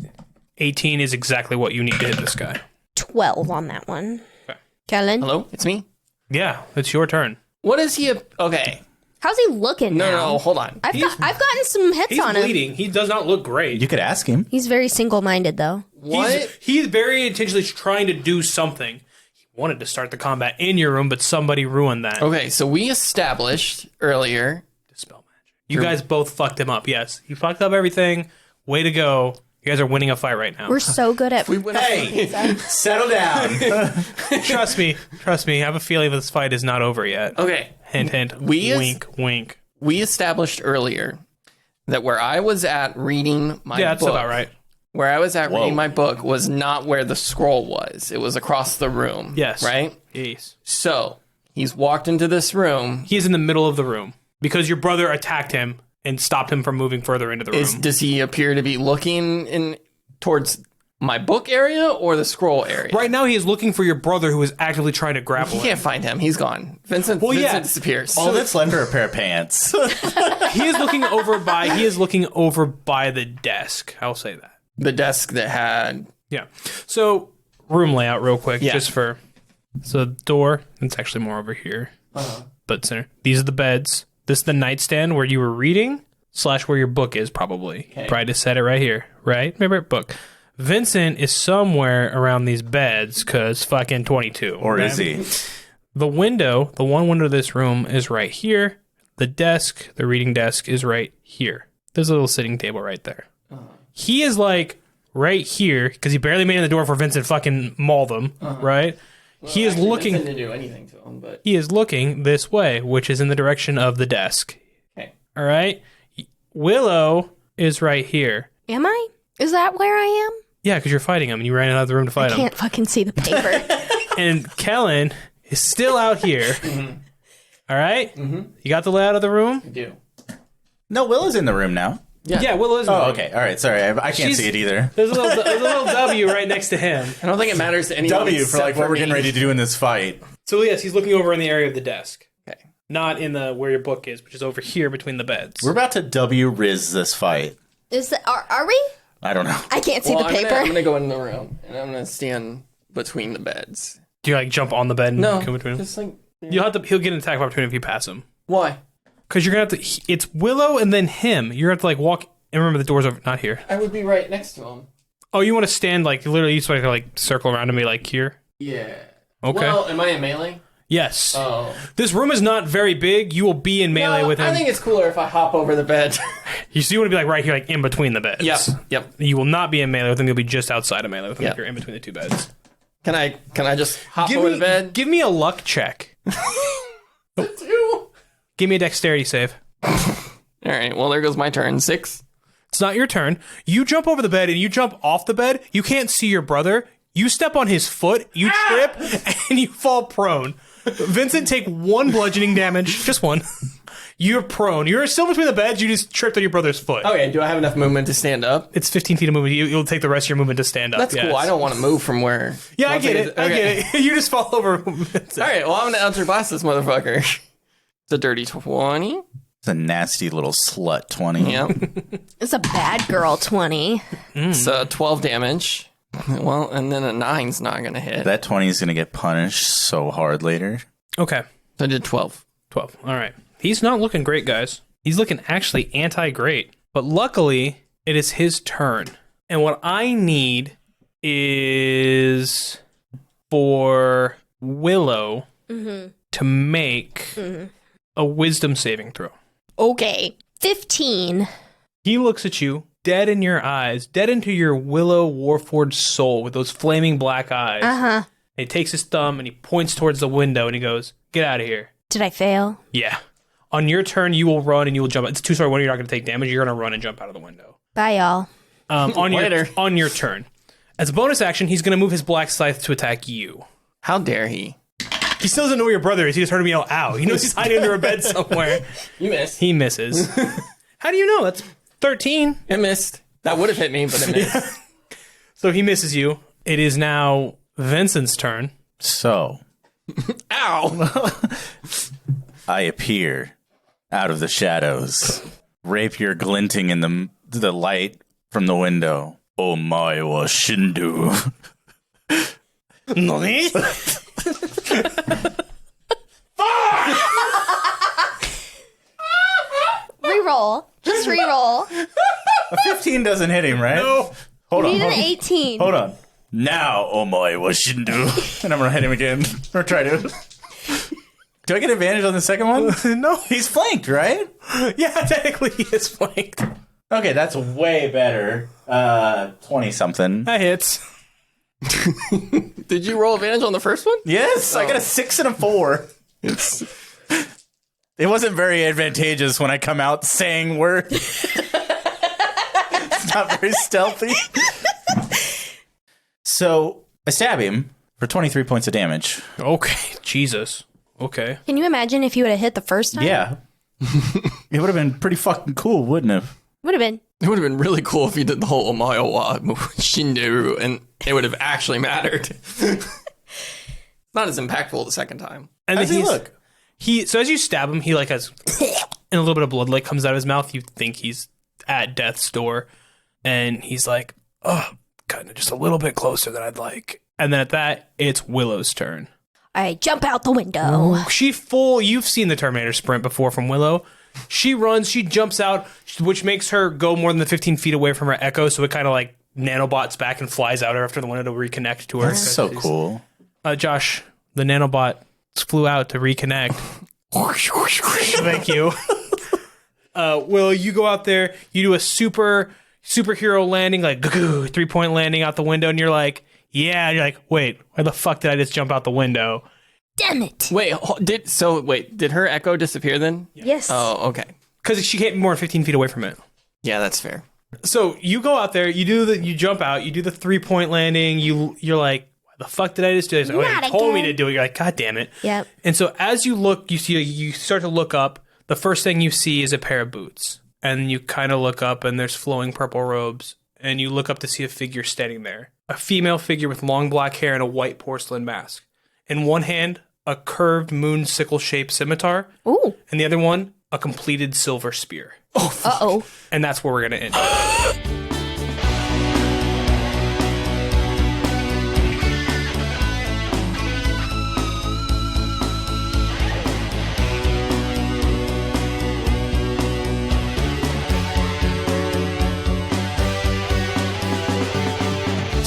18 is exactly what you need to hit this guy. 12 on that one. Okay. Kellen? Hello? It's me? Yeah, it's your turn. What is he? Okay. How's he looking No, now? no, hold on. I've gotten some hits He's on him. bleeding. He does not look great. You could ask him. He's very single-minded, though. What? He's very intentionally trying to do something. He wanted to start the combat in your room, but somebody ruined that. Okay, so we established earlier. Dispel magic. You guys both fucked him up. Yes, he fucked up everything. Way to go. You guys are winning a fight right now. We're so good at... Hey, settle down. Trust me. I have a feeling this fight is not over yet. Okay. Hint, hint. We wink, wink. We established earlier that where I was at reading my Yeah, that's book, about right. where I was at Whoa. reading my book was not where the scroll was. It was across the room. Yes. Right? Yes. So he's walked into this room. He is in the middle of the room because your brother attacked him and stopped him from moving further into the room. Does he appear to be looking in towards my book area or the scroll area? Right now, he is looking for your brother who is actively trying to grapple You him. can't find him. He's gone. Vincent disappears. All that's left are a pair of pants. He is looking over by the desk. I'll say that. The desk that had... Yeah. So, room layout real quick, Yeah. just for... So, door, it's actually more over here. But center. These are the beds. This is the nightstand where you were reading, / where your book is, probably. Okay. Probably just set it right here, right? Remember, book. Vincent is somewhere around these beds, because fucking 22. Or okay? is he? The window, the one window of this room is right here. The desk, the reading desk, is right here. There's a little sitting table right there. He is like right here because he barely made it in the door for Vincent fucking mauled him, right? He is looking. Vincent didn't do anything to him, but... He is looking this way, which is in the direction of the desk. Okay. All right. Willow is right here. Am I? Is that where I am? Yeah, because you're fighting him and you ran out of the room to fight I him. can't fucking see the paper. And Kellen is still out here. All right. You got the layout of the room? I do. No, Willow's in the room now. Yeah, Willow is. in the Oh, room. okay. All right. Sorry. I can't She's- see it either. There's a little W right next to him. I don't think it matters to anyone W for except like what we're me. getting ready to do in this fight. So yes, he's looking over in the area of the desk, Okay. not in the where your book is, which is over here between the beds. We're about to W Riz this fight. Are we? I don't know. I can't see Well, the paper. I'm gonna go in the room and I'm gonna stand between the beds. Do you like jump on the bed and No, come between them? just like He'll get an attack of opportunity if you pass him. why? Because you're gonna have to. It's Willow and then him. You're gonna have to like walk. And remember, the door's over. Not here. I would be right next to him. Oh, you want to stand like literally? You just want to like circle around and be like here. Yeah. Okay. Well, am I in melee? Yes. Oh. This room is not very big. You will be in melee No, with him. I think it's cooler if I hop over the bed. You want to be like right here, like in between the beds. Yep. You will not be in melee with him. You'll be just outside of melee with him. Yep. If you're in between the two beds. Can I just hop over the bed? Give me a luck check. Give me a dexterity save. All right, well, there goes my turn. 6. It's not your turn. You jump over the bed and you jump off the bed. You can't see your brother. You step on his foot, you trip, and you fall prone. Vincent, take 1 bludgeoning damage. Just 1. You're prone. You're still between the beds. You just tripped on your brother's foot. Okay, do I have enough movement to stand up? It's 15 feet of movement. You'll take the rest of your movement to stand up. That's cool. I don't want to move from where... Yeah, I get it. I get it. You just fall over. All right, well, I'm going to Eldritch Blast this motherfucker. It's a dirty 20. It's a nasty little slut 20. Yep. It's a bad girl 20. It's 12 damage. Well, and then a 9's not going to hit. That 20 is going to get punished so hard later. Okay. So I did 12. 12. All right. He's not looking great, guys. He's looking actually anti-great. But luckily, it is his turn. And what I need is for Willow to make a wisdom saving throw. Okay. 15. He looks at you, dead in your eyes, dead into your Willow Warforged soul with those flaming black eyes. Uh-huh. He takes his thumb and he points towards the window and he goes, "Get out of here." Did I fail? Yeah. On your turn, you will run and you will jump. It's 2-star one. You're not going to take damage. You're going to run and jump out of the window. Bye, y'all. On your turn. As a bonus action, he's going to move his black scythe to attack you. How dare he? He still doesn't know where your brother is. He just heard me yell, "Ow." He knows he's hiding under a bed somewhere. You missed. He misses. How do you know? That's 13. It missed. That would have hit me, but it missed. Yeah. So he misses you. It is now Vincent's turn. So, Ow! I appear out of the shadows, rapier glinting in the light from the window. Oh my wa shindu. Nani? Reroll. Just reroll. A 15 doesn't hit him, right? No. Hold on. Need an Hold on. 18. Hold on. Now, oh my wa shindu. And I'm going to hit him again. Or try to. Do I get advantage on the second one? No. He's flanked, right? Yeah, technically he is flanked. Okay, that's way better. 20-something. That hits. Did you roll advantage on the first one? Yes, I got a 6 and a 4. It wasn't very advantageous when I come out saying words. It's not very stealthy. So I stab him for 23 points of damage. Okay, Jesus. Okay. Can you imagine if you would have hit the first time? Yeah. It would have been pretty fucking cool, wouldn't it? Would have been. It would have been really cool if you did the whole Omayo Shinderu and it would have actually mattered. Not as impactful the second time. And How then does he look? So as you stab him, he like has and a little bit of blood like comes out of his mouth. You think he's at death's door, and he's like, "Oh, kind of just a little bit closer than I'd like." And then at that, it's Willow's turn. I jump out the window. You've seen the Terminator sprint before from Willow. She runs, she jumps out, which makes her go more than the 15 feet away from her echo, so it kind of like nanobots back and flies out after the window to reconnect to her. That's so cool. Josh, the nanobot flew out to reconnect. Thank you. Will, you go out there, you do a superhero landing, like 3-point landing out the window, and you're like, yeah, and you're like, wait, why the fuck did I just jump out the window? Damn it. Wait, did her echo disappear then? Yes. Oh, okay. Because she can't be more than 15 feet away from it. Yeah, that's fair. So you go out there, you jump out, you do the 3-point landing, you're like, why the fuck did I just do this? Oh, Not you told me again. to do it. You're like, God damn it. Yep. And so as you look, you start to look up, the first thing you see is a pair of boots. And you kind of look up and there's flowing purple robes. And you look up to see a figure standing there. A female figure with long black hair and a white porcelain mask. In one hand, a curved moon sickle-shaped scimitar. Ooh. And the other one, a completed silver spear. Uh-oh. And that's where we're going to end.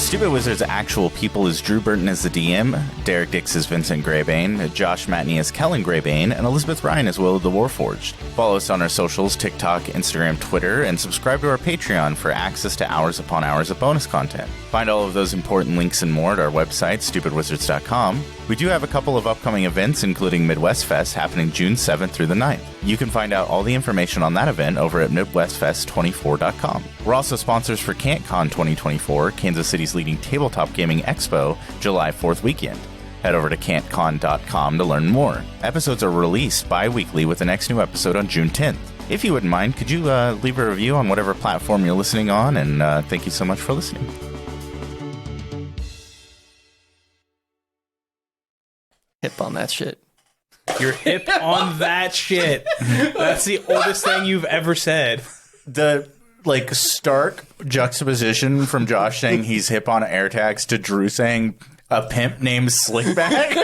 Stupid Wizards' actual people is Drew Burton as the DM, Derek Dix as Vincent Greybane, Josh Matney as Kellen Greybane, and Elizabeth Rein as Willow the Warforged. Follow us on our socials, TikTok, Instagram, Twitter, and subscribe to our Patreon for access to hours upon hours of bonus content. Find all of those important links and more at our website, stupidwizards.com. We do have a couple of upcoming events, including Midwest Fest, happening June 7th through the 9th. You can find out all the information on that event over at MidwestFest24.com. We're also sponsors for Can'tCon 2024, Kansas City's leading tabletop gaming expo, July 4th weekend. Head over to Can'tCon.com to learn more. Episodes are released bi-weekly with the next new episode on June 10th. If you wouldn't mind, could you leave a review on whatever platform you're listening on, and thank you so much for listening. Hip on that shit. You're hip on that shit. That's the oldest thing you've ever said. The stark juxtaposition from Josh saying he's hip on AirTags to Drew saying a pimp named Slickback.